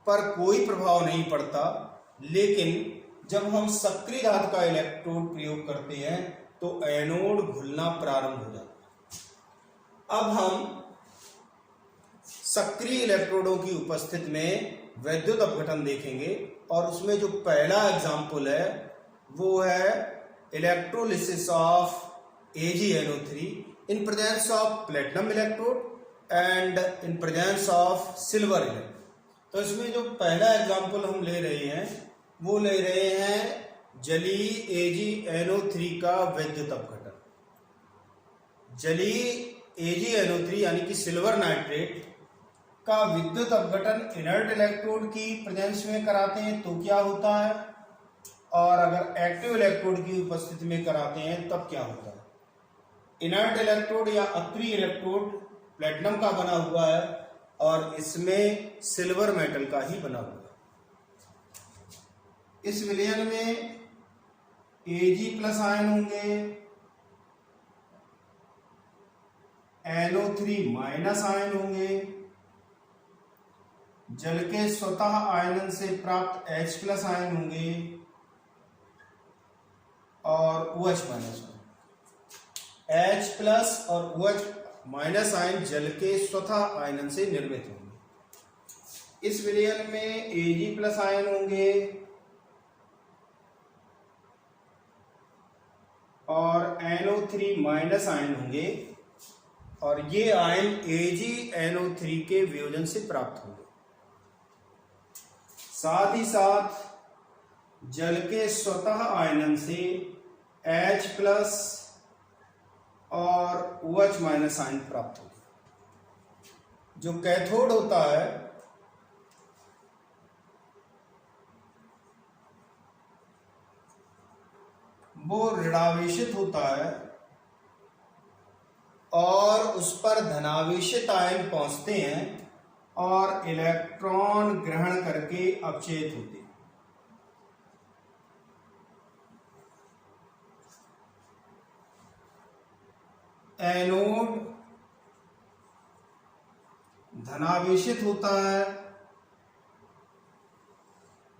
पर कोई प्रभाव नहीं पड़ता, लेकिन जब हम सक्रिय धातु का इलेक्ट्रोड प्रयोग करते हैं तो एनोड घुलना प्रारंभ हो जाता है। अब हम सक्रिय इलेक्ट्रोडों की उपस्थिति में वैद्युत अपघटन देखेंगे और उसमें जो पहला एग्जाम्पल है वो है electrolysis of AgNO3 in presence of platinum electrode and in presence of silver electrode। तो इसमें जो पहला एग्जाम्पल हम ले रहे हैं वो ले रहे हैं जलीय AgNO3 का वैद्युत अपघटन। जलीय AgNO3 यानी कि सिल्वर नाइट्रेट का विद्युत अपघटन इनर्ट इलेक्ट्रोड की प्रेजेंस में कराते हैं तो क्या होता है, और अगर एक्टिव इलेक्ट्रोड की उपस्थिति में कराते हैं तब क्या होता है। इनर्ट इलेक्ट्रोड या अक्रिय इलेक्ट्रोड प्लेटिनम का बना हुआ है और इसमें सिल्वर मेटल का ही बना हुआ है। इस विलयन में Ag+ आयन होंगे, NO3- आयन होंगे, जल के स्वतः आयनन से प्राप्त H+ आयन होंगे और OH- H+ और OH- आयन जल के स्वतः आयनन से निर्मित होंगे। इस विलयन में Ag+ आयन होंगे और NO3- आयन होंगे और ये आयन AgNO3 के वियोजन से प्राप्त होंगे। साथ ही साथ जल के स्वतः आयनन से H+ और OH- आयन प्राप्त होंगे। जो कैथोड होता है वो ऋणावेशित होता है और उस पर धनावेशित आयन पहुंचते हैं और इलेक्ट्रॉन ग्रहण करके अपचयित होते हैं। एनोड धनावेशित होता है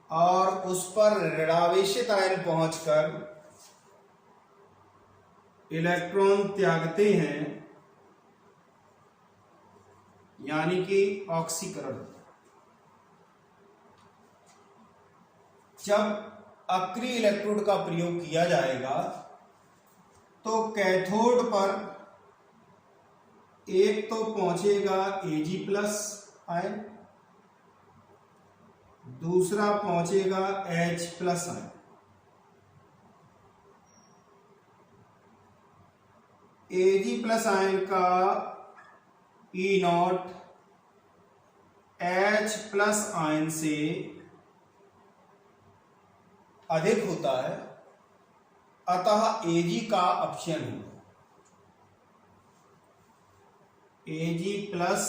और उस पर ऋणावेशित आयन पहुंचकर इलेक्ट्रॉन त्यागते हैं, यानी कि ऑक्सीकरण। जब अक्रिय इलेक्ट्रोड का प्रयोग किया जाएगा तो कैथोड पर एक तो पहुंचेगा Ag+ आयन, दूसरा पहुंचेगा H+ आयन। Ag+ आयन का ई नॉट H प्लस आयन से अधिक होता है, अतः Ag का अपचयन होगा। Ag प्लस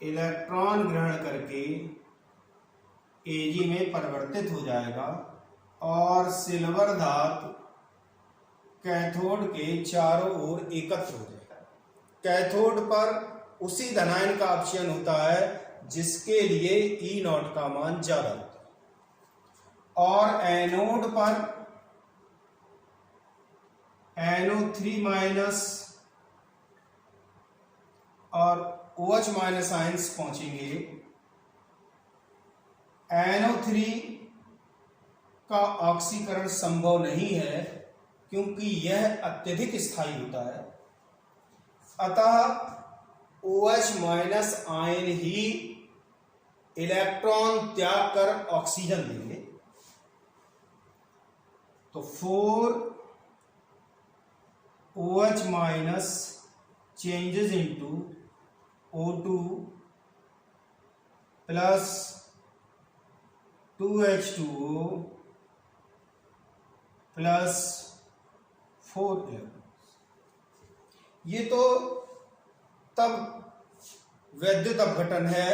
इलेक्ट्रॉन ग्रहण करके Ag में परिवर्तित हो जाएगा और सिल्वर धातु कैथोड के चारों ओर एकत्र हो जाएगा। कैथोड पर उसी धनायन का अपचयन होता है जिसके लिए ई नॉट का मान ज्यादा होता है, और एनोड पर NO3 माइनस और OH माइनस आयंस पहुंचेंगे। NO3 का ऑक्सीकरण संभव नहीं है क्योंकि यह अत्यधिक स्थायी होता है, अतः OH माइनस आयन ही इलेक्ट्रॉन त्याग कर ऑक्सीजन देंगे। तो 4 OH minus changes into O2 plus 2H2O plus 4 electron. ये तो तब वैद्युत अपघटन है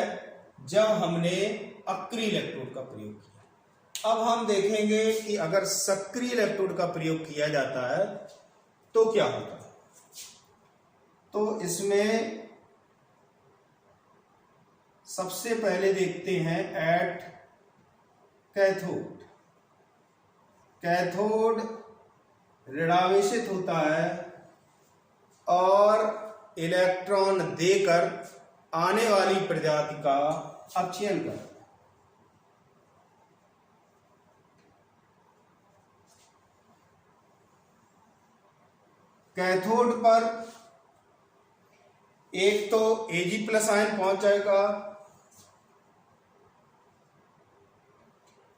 जब हमने अक्रिय इलेक्ट्रोड का प्रयोग किया। अब हम देखेंगे कि अगर सक्रिय इलेक्ट्रोड का प्रयोग किया जाता है तो क्या होता है। तो इसमें सबसे पहले देखते हैं एट कैथोड। कैथोड ऋणावेशित होता है और इलेक्ट्रॉन देकर आने वाली प्रजाति का अपचयन करता है। कैथोड पर एक तो Ag प्लस आयन पहुंच जाएगा,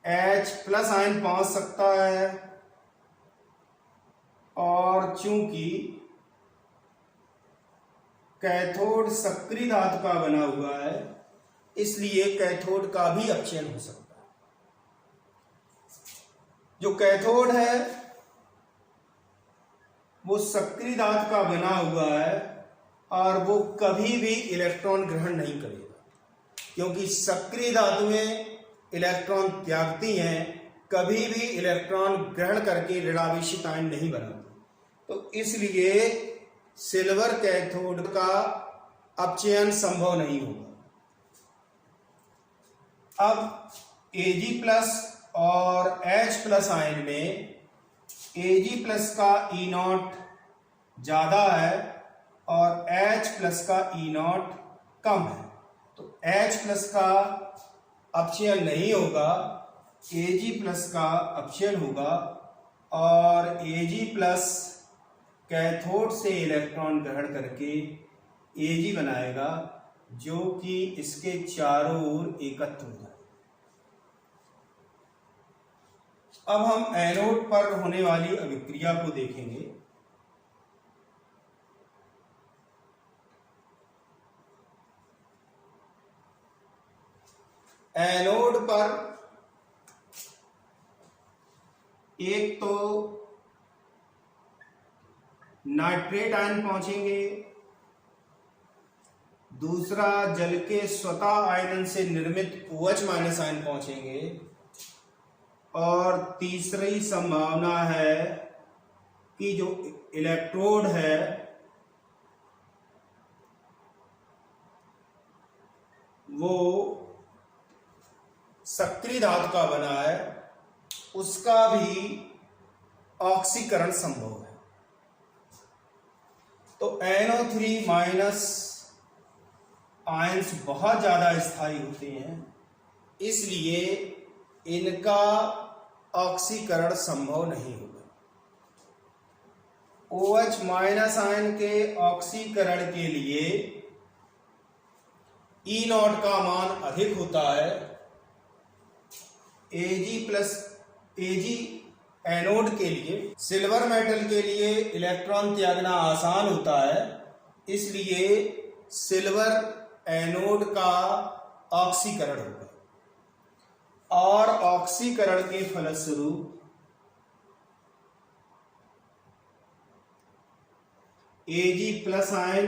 H प्लस आयन पहुंच सकता है, और चूंकि कैथोड सक्रिय धातु का बना हुआ है इसलिए कैथोड का भी अपचयन हो सकता है। जो कैथोड है वो सक्रिय धातु का बना हुआ है और वो कभी भी इलेक्ट्रॉन ग्रहण नहीं करेगा, क्योंकि सक्रिय धातुएं इलेक्ट्रॉन त्यागती हैं, कभी भी इलेक्ट्रॉन ग्रहण करके ऋणावेशित आयन नहीं बनाती। तो इसलिए सिल्वर कैथोड का अपचयन संभव नहीं होगा। अब Ag प्लस और H प्लस आयन में Ag प्लस का ई नॉट ज्यादा है और H प्लस का ई नॉट कम है, तो H प्लस का अपचयन नहीं होगा, Ag प्लस का अपचयन होगा और Ag प्लस कैथोड से इलेक्ट्रॉन ग्रहण करके Ag बनाएगा जो कि इसके चारों ओर एकत्र हो जाए। अब हम एनोड पर होने वाली अभिक्रिया को देखेंगे। एनोड पर एक तो नाइट्रेट आयन पहुंचेंगे, दूसरा जल के स्वतः आयनन से निर्मित OH माइनस आयन पहुंचेंगे, और तीसरी संभावना है कि जो इलेक्ट्रोड है वो सक्रिय धातु का बना है, उसका भी ऑक्सीकरण संभव है। तो NO3 माइनस आयंस बहुत ज्यादा स्थायी होते हैं, इसलिए इनका ऑक्सीकरण संभव नहीं होगा। OH माइनस आयन के ऑक्सीकरण के लिए ई नॉट का मान अधिक होता है। Ag एनोड के लिए, सिल्वर मेटल के लिए इलेक्ट्रॉन त्यागना आसान होता है, इसलिए सिल्वर एनोड का ऑक्सीकरण होगा और ऑक्सीकरण के फलस्वरूप Ag+ आयन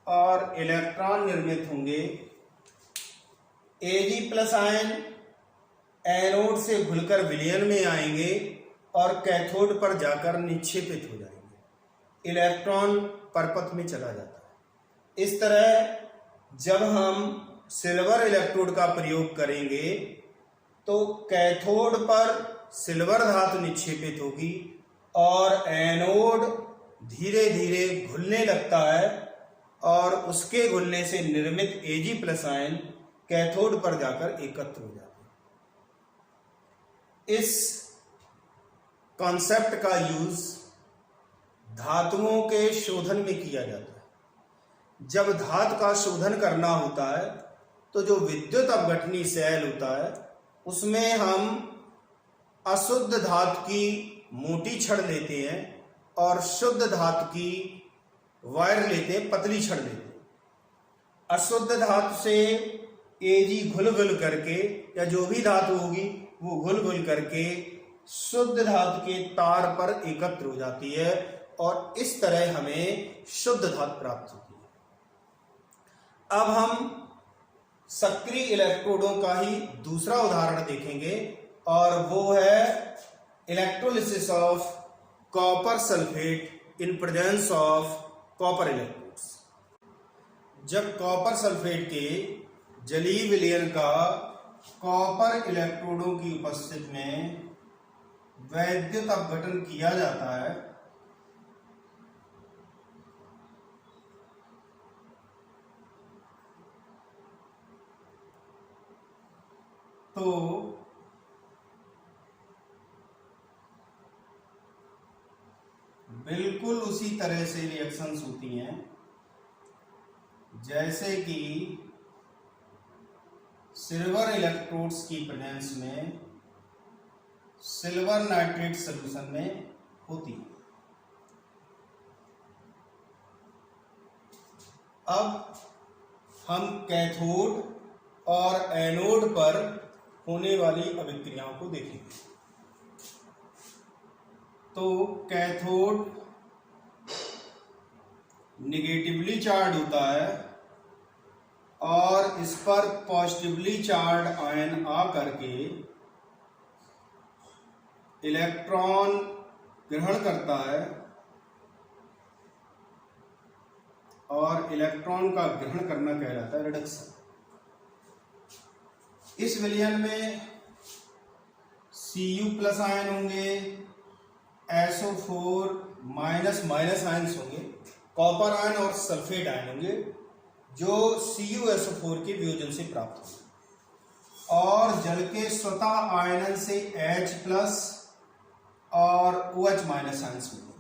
और इलेक्ट्रॉन निर्मित होंगे। Ag+ आयन एनोड से घुलकर विलयन में आएंगे और कैथोड पर जाकर निक्षेपित हो जाएंगे। इलेक्ट्रॉन परपथ में चला जाता है। इस तरह जब हम सिल्वर इलेक्ट्रोड का प्रयोग करेंगे तो कैथोड पर सिल्वर धातु निक्षेपित होगी और एनोड धीरे धीरे घुलने लगता है और उसके घुलने से निर्मित Ag+ आयन कैथोड पर जाकर एकत्र हो जाते हैं। इस कॉन्सेप्ट का यूज धातुओं के शोधन में किया जाता है। जब धातु का शोधन करना होता है तो जो विद्युत अपघटनी सेल होता है उसमें हम अशुद्ध धातु की मोटी छड़ लेते हैं और शुद्ध धातु की वायर लेते हैं, पतली छड़ लेते हैं। अशुद्ध धातु से Ag घुल करके या जो भी धातु होगी वो घुल करके शुद्ध धातु के तार पर एकत्र हो जाती है और इस तरह हमें शुद्ध धातु प्राप्त होती है। अब हम सक्रिय इलेक्ट्रोडों का ही दूसरा उदाहरण देखेंगे और वो है electrolysis of copper sulphate in presence of copper electrodes. जब कॉपर सल्फेट के जलीय विलयन का कॉपर इलेक्ट्रोडों की उपस्थिति में वैद्युत अपघटन किया जाता है तो बिल्कुल उसी तरह से रिएक्शंस होती हैं जैसे कि सिल्वर इलेक्ट्रोड्स की प्रेजेंस में सिल्वर नाइट्रेट सॉल्यूशन में होती है। अब हम कैथोड और एनोड पर होने वाली अभिक्रियाओं को देखेंगे। तो कैथोड निगेटिवली चार्ज होता है और इस पर पॉजिटिवली चार्ज आयन आ करके इलेक्ट्रॉन ग्रहण करता है और इलेक्ट्रॉन का ग्रहण करना कहलाता है रिडक्शन। इस विलयन में Cu+ आयन होंगे, SO4 माइनस आयन्स होंगे, कॉपर आयन और सल्फेट आयन होंगे जो CuSO4 के वियोजन से प्राप्त होंगे और जल के स्वतः आयनन से H+ और OH- आयन्स मिलेंगे।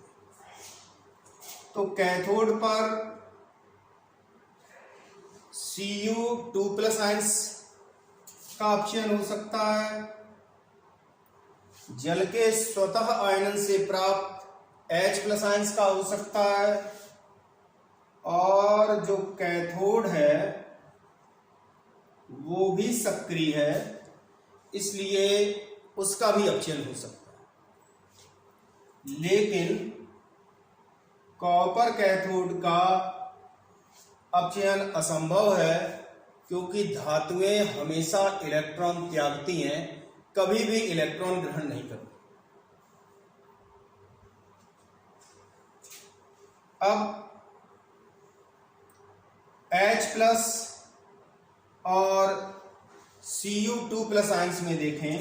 तो कैथोड पर Cu2+ आयन्स का अपचयन हो सकता है, जल के स्वतः आयनन से प्राप्त H+ आयन्स का हो सकता है और जो कैथोड है वो भी सक्रिय है इसलिए उसका भी अपचयन हो सकता है। लेकिन कॉपर कैथोड का अपचयन असंभव है क्योंकि धातुएं हमेशा इलेक्ट्रॉन त्यागती हैं, कभी भी इलेक्ट्रॉन ग्रहण नहीं करती। अब H+ और Cu2+ आयन्स में देखें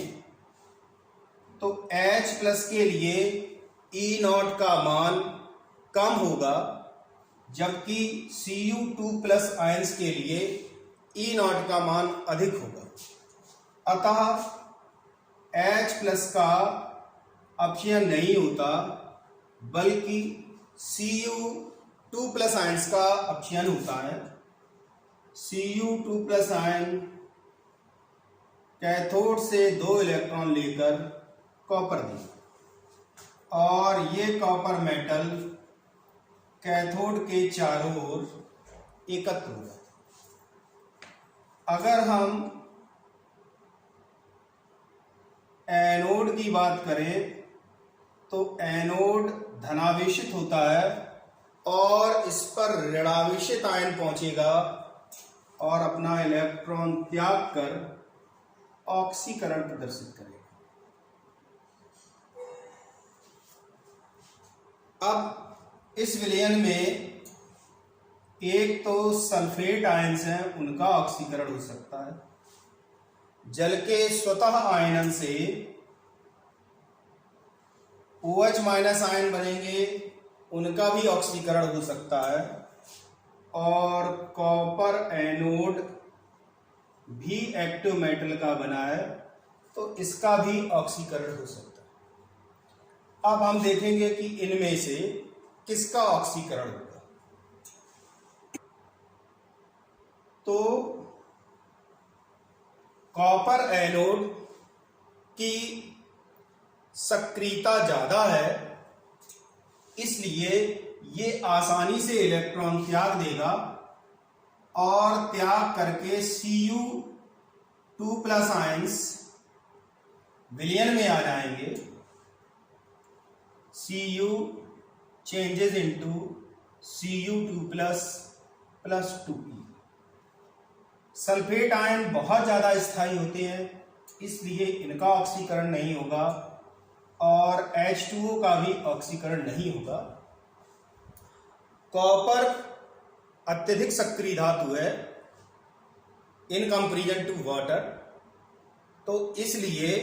तो H+ के लिए E0 का मान कम होगा जबकि Cu2+ आयन्स के लिए E0 का मान अधिक होगा। अतः H+ का अपचयन नहीं होता बल्कि Cu2+ आयन्स का अपचयन होता है। Cu2+ आयन कैथोड से 2 इलेक्ट्रॉन लेकर कॉपर देगा और ये कॉपर मेटल कैथोड के चारों ओर एकत्र हो जाते हैं। अगर हम एनोड की बात करें तो एनोड धनावेशित होता है और इस पर ऋणावेशित आयन पहुंचेगा और अपना इलेक्ट्रॉन त्याग कर ऑक्सीकरण प्रदर्शित करेगा। अब इस विलयन में एक तो सल्फेट आयन्स हैं, उनका ऑक्सीकरण हो सकता है। जल के स्वतः आयनन से OH माइनस आयन बनेंगे, उनका भी ऑक्सीकरण हो सकता है। और कॉपर एनोड भी एक्टिव मेटल का बना है, तो इसका भी ऑक्सीकरण हो सकता है। अब हम देखेंगे कि इनमें से किसका ऑक्सीकरण होगा। तो कॉपर एनोड की सक्रियता ज्यादा है, इसलिए ये आसानी से इलेक्ट्रॉन त्याग देगा और त्याग करके Cu2+ आयंस विलयन में आ जाएंगे। Cu changes into Cu2+ + 2p। Sulphate ion बहुत ज्यादा स्थायी होते हैं, इसलिए इनका ऑक्सीकरण नहीं होगा और H2O का भी ऑक्सीकरण नहीं होगा। कॉपर अत्यधिक सक्रिय धातु है इन कंपैरिजन टू वाटर, तो इसलिए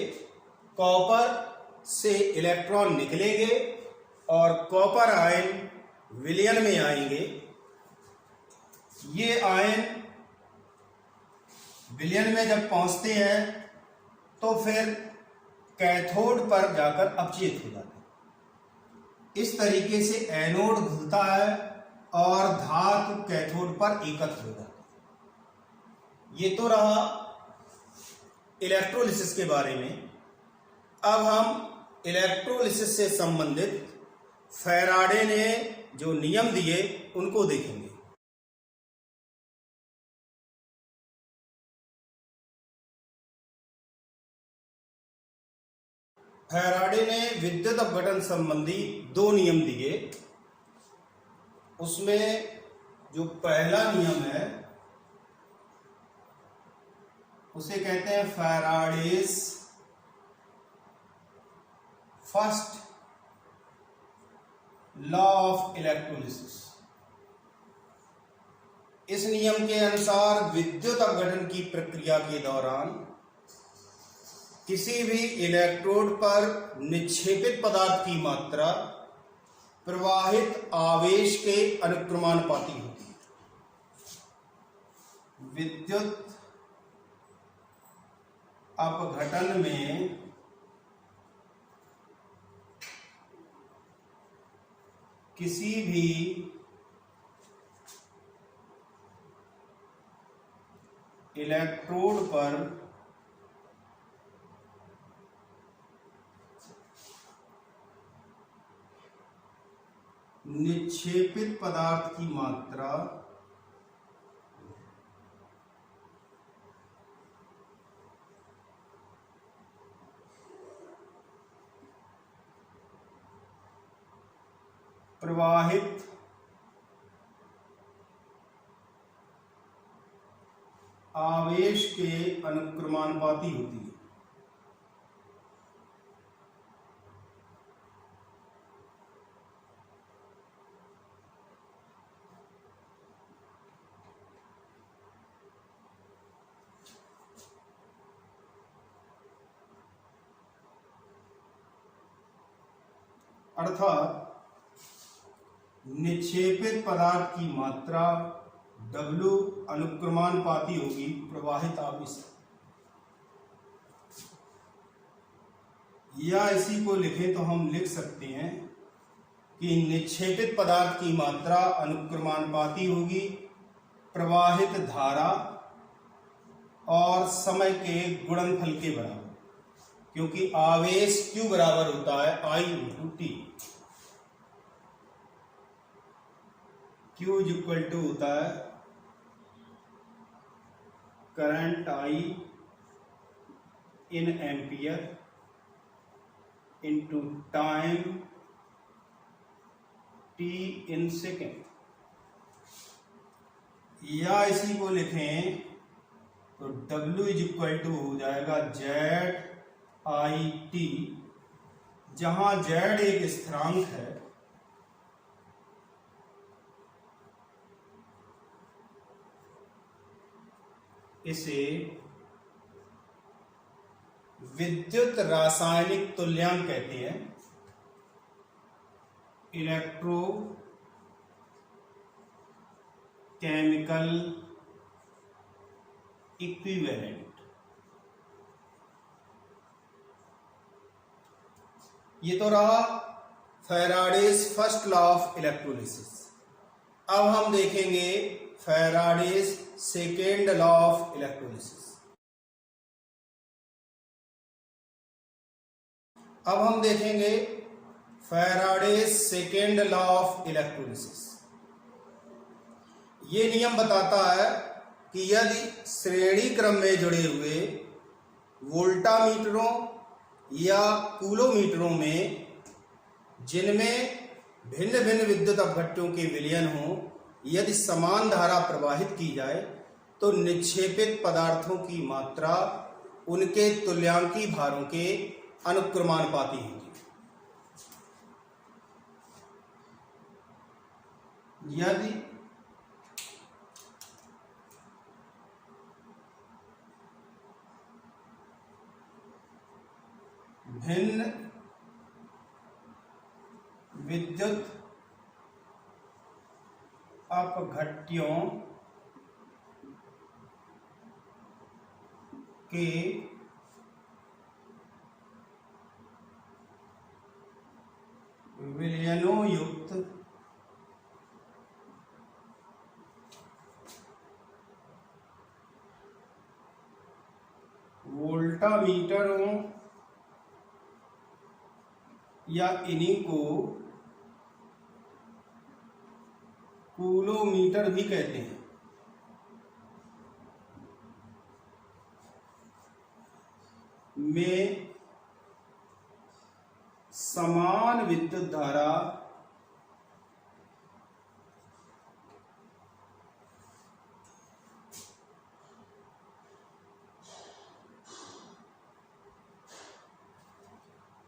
कॉपर से इलेक्ट्रॉन निकलेंगे और कॉपर आयन विलयन में आएंगे। ये आयन विलयन में जब पहुंचते हैं तो फिर कैथोड पर जाकर अपचयित हो जाते हैं। इस तरीके से एनोड घुलता है और धातु कैथोड पर एकत्र हो जाती है। ये तो रहा इलेक्ट्रोलिसिस के बारे में। अब हम इलेक्ट्रोलिसिस से संबंधित फैराडे ने जो नियम दिए उनको देखेंगे। फैराडे ने विद्युत अपघटन संबंधी 2 नियम दिए। उसमें जो पहला नियम है उसे कहते हैं Faraday's first law of electrolysis. इस नियम के अनुसार विद्युत अपघटन की प्रक्रिया के दौरान किसी भी इलेक्ट्रोड पर निक्षेपित पदार्थ की मात्रा प्रवाहित आवेश के अनुक्रमानुपाती होती है। विद्युत अपघटन में किसी भी इलेक्ट्रोड पर निक्षेपित पदार्थ की मात्रा प्रवाहित आवेश के अनुक्रमानुपाती होती है। अर्थात निक्षेपित पदार्थ की मात्रा W अनुक्रमानुपाती होगी प्रवाहित आवेश, या इसी को लिखें तो हम लिख सकते हैं कि निक्षेपित पदार्थ की मात्रा अनुक्रमानुपाती होगी प्रवाहित धारा और समय के गुणनफल के बराबर, क्योंकि आवेश Q बराबर होता है I × T। Q is equal to होता है current I in ampere into time T in second, या इसी को लिखें तो W इज इक्वल टू हो जाएगा ZIT, जहां Z एक स्थिरांक है, इसे विद्युत रासायनिक तुल्यांक कहते हैं, इलेक्ट्रो केमिकल इक्विवेलेंट। ये तो रहा Faraday's first law of electrolysis. अब हम देखेंगे Faraday's second law of electrolysis. अब हम देखेंगे Faraday's second law of electrolysis. ये नियम बताता है कि यदि श्रेणी क्रम में जुड़े हुए वोल्टामीटरों या कूलोमीटरों में, जिनमें भिन्न भिन्न विद्युत अपघट्यों के विलयन हो, यदि समान धारा प्रवाहित की जाए तो निक्षेपित पदार्थों की मात्रा उनके तुल्यांकी भारों के अनुक्रमानुपाती होगी। यदि भिन्न विद्युत अपघट्यों के विलयनों युक्त वोल्टामीटरों या इन्हीं को कूलोमीटर भी कहते हैं, में समान विद्युत धारा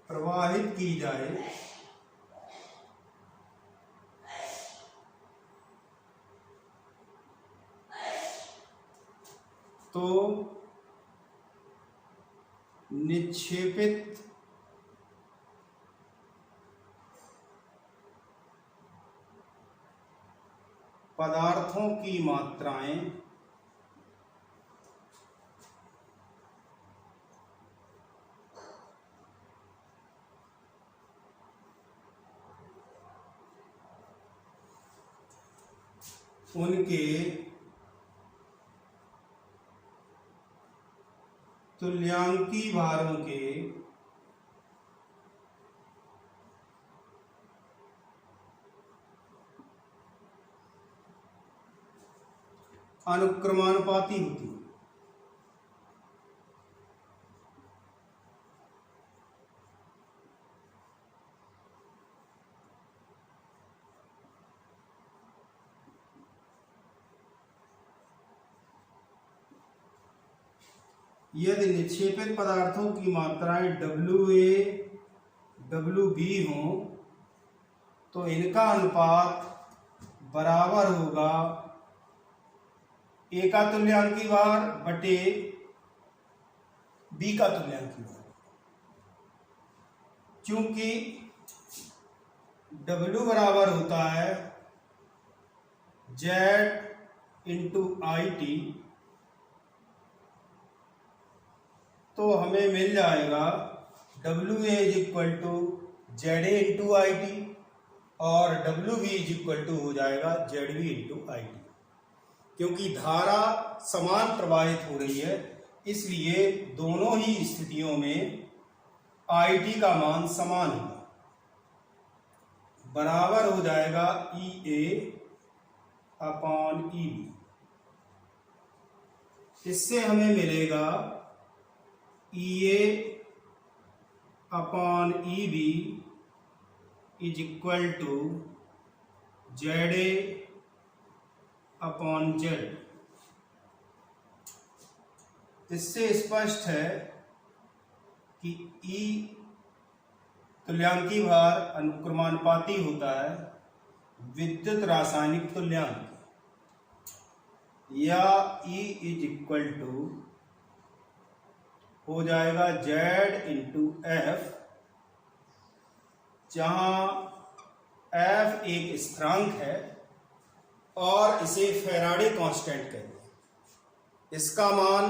प्रवाहित की जाए तो निक्षेपित पदार्थों की मात्राएं उनके तुल्यांकी भारों के अनुक्रमानुपाती होती है। यदि निक्षेपित पदार्थों की मात्राएं WA WB हों तो इनका अनुपात बराबर होगा A का तुल्यांकी भार बटे B का तुल्यांकी भार। क्योंकि W बराबर होता है Z इंटू IT, तो हमें मिल जाएगा WA is equal to ZA into IT और WB इज इक्वल टू हो जाएगा ZB इंटू IT। क्योंकि धारा समान प्रवाहित हो रही है, इसलिए दोनों ही स्थितियों में IT का मान समान होगा, बराबर हो जाएगा EA अपॉन ईबी। इससे हमें मिलेगा E A upon E B is equal to Z A upon Z. इससे स्पष्ट है कि ई तुल्यांकी भार अनुक्रमानुपाती होता है विद्युत रासायनिक तुल्यांक, या E इज इक्वल टू हो जाएगा Z इंटू एफ, जहां F एक स्थिरांक है और इसे फैराडे कांस्टेंट कहते हैं। इसका मान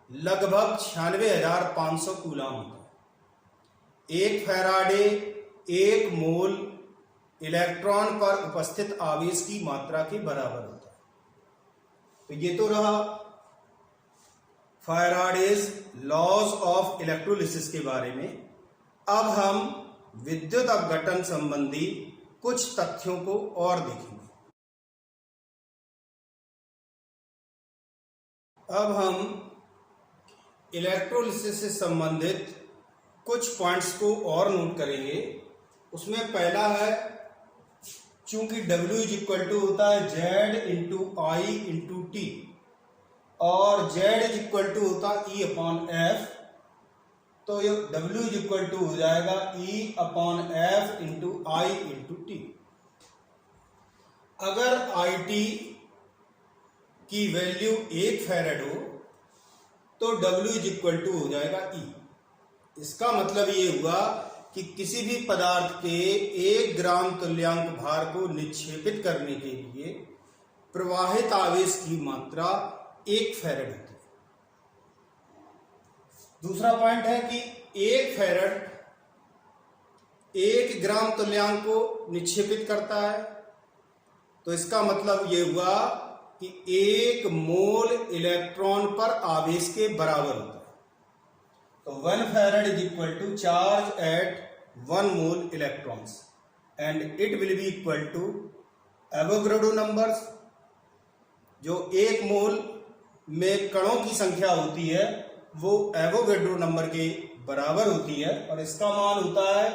लगभग 96,500 कूलम होता है। एक फैराडे 1 मोल इलेक्ट्रॉन पर उपस्थित आवेश की मात्रा के बराबर होता है। तो ये तो रहा फैराडेज लॉज ऑफ इलेक्ट्रोलिसिस के बारे में। अब हम विद्युत अपघटन संबंधी कुछ तथ्यों को और देखेंगे। अब हम इलेक्ट्रोलिसिस से संबंधित कुछ पॉइंट्स को और नोट करेंगे। उसमें पहला है, चूंकि W इज इक्वल टू होता है Z इंटू आई इंटू टी और Z इज इक्वल टू होता है E अपॉन एफ, तो ये W इज इक्वल टू हो जाएगा E अपॉन एफ इंटू आई इंटू टी। अगर IT की वैल्यू 1 फैराड हो तो W इज इक्वल टू हो जाएगा E। इसका मतलब ये हुआ कि किसी भी पदार्थ के 1 ग्राम तुल्यांक भार को निक्षेपित करने के लिए प्रवाहित आवेश की मात्रा 1 फैराड होती है। दूसरा पॉइंट है कि 1 फैराड 1 ग्राम तुल्यांक को निक्षेपित करता है, तो इसका मतलब ये हुआ कि 1 मोल इलेक्ट्रॉन पर आवेश के बराबर होता है। तो 1 farad is equal to charge at 1 mole electrons and it will be equal to Avogadro numbers. जो 1 मोल में कणों की संख्या होती है वो एवोगाड्रो नंबर के बराबर होती है और इसका मान होता है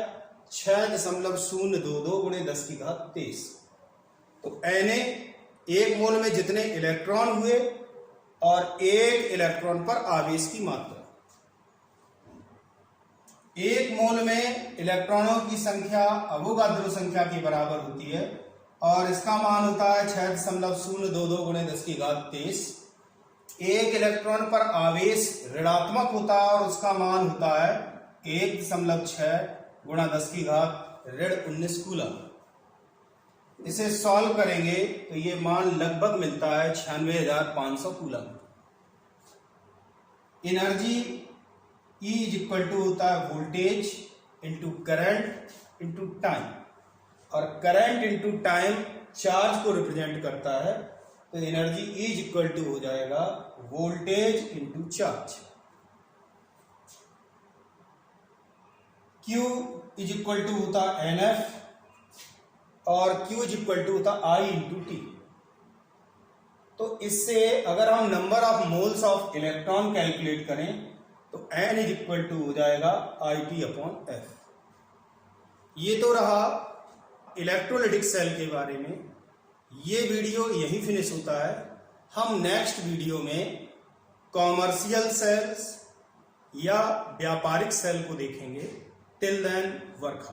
6.022 गुणे 10 की घात 23। तो Na 1 मोल में जितने इलेक्ट्रॉन हुए और 1 इलेक्ट्रॉन पर आवेश की मात्रा। 1 मोल में इलेक्ट्रॉनों की संख्या अवोगाद्रो संख्या के बराबर होती है और इसका मान होता है 6.022 गुणे 10 की घात 23। 1 इलेक्ट्रॉन पर आवेश ऋणात्मक होता है और उसका मान होता है 1.6 गुणा 10 की घात ऋण 19 कूलम। इसे सॉल्व करेंगे तो ये मान लगभग मिलता है 96,500 coulomb. Energy E is equal to होता है voltage into current into time, और करंट इंटू टाइम चार्ज को रिप्रेजेंट करता है, तो energy E is equal to हो जाएगा voltage into charge. Q is equal to होता है NF और Q इज इक्वल टू होता है I इंटू टी। तो इससे अगर हम number of moles of electron calculate करें तो N इज इक्वल टू हो जाएगा IT अपॉन F। ये तो रहा इलेक्ट्रोलाइटिक सेल के बारे में। ये वीडियो यहीं फिनिश होता है। हम नेक्स्ट वीडियो में कॉमर्शियल सेल्स या व्यापारिक सेल को देखेंगे। Till then work.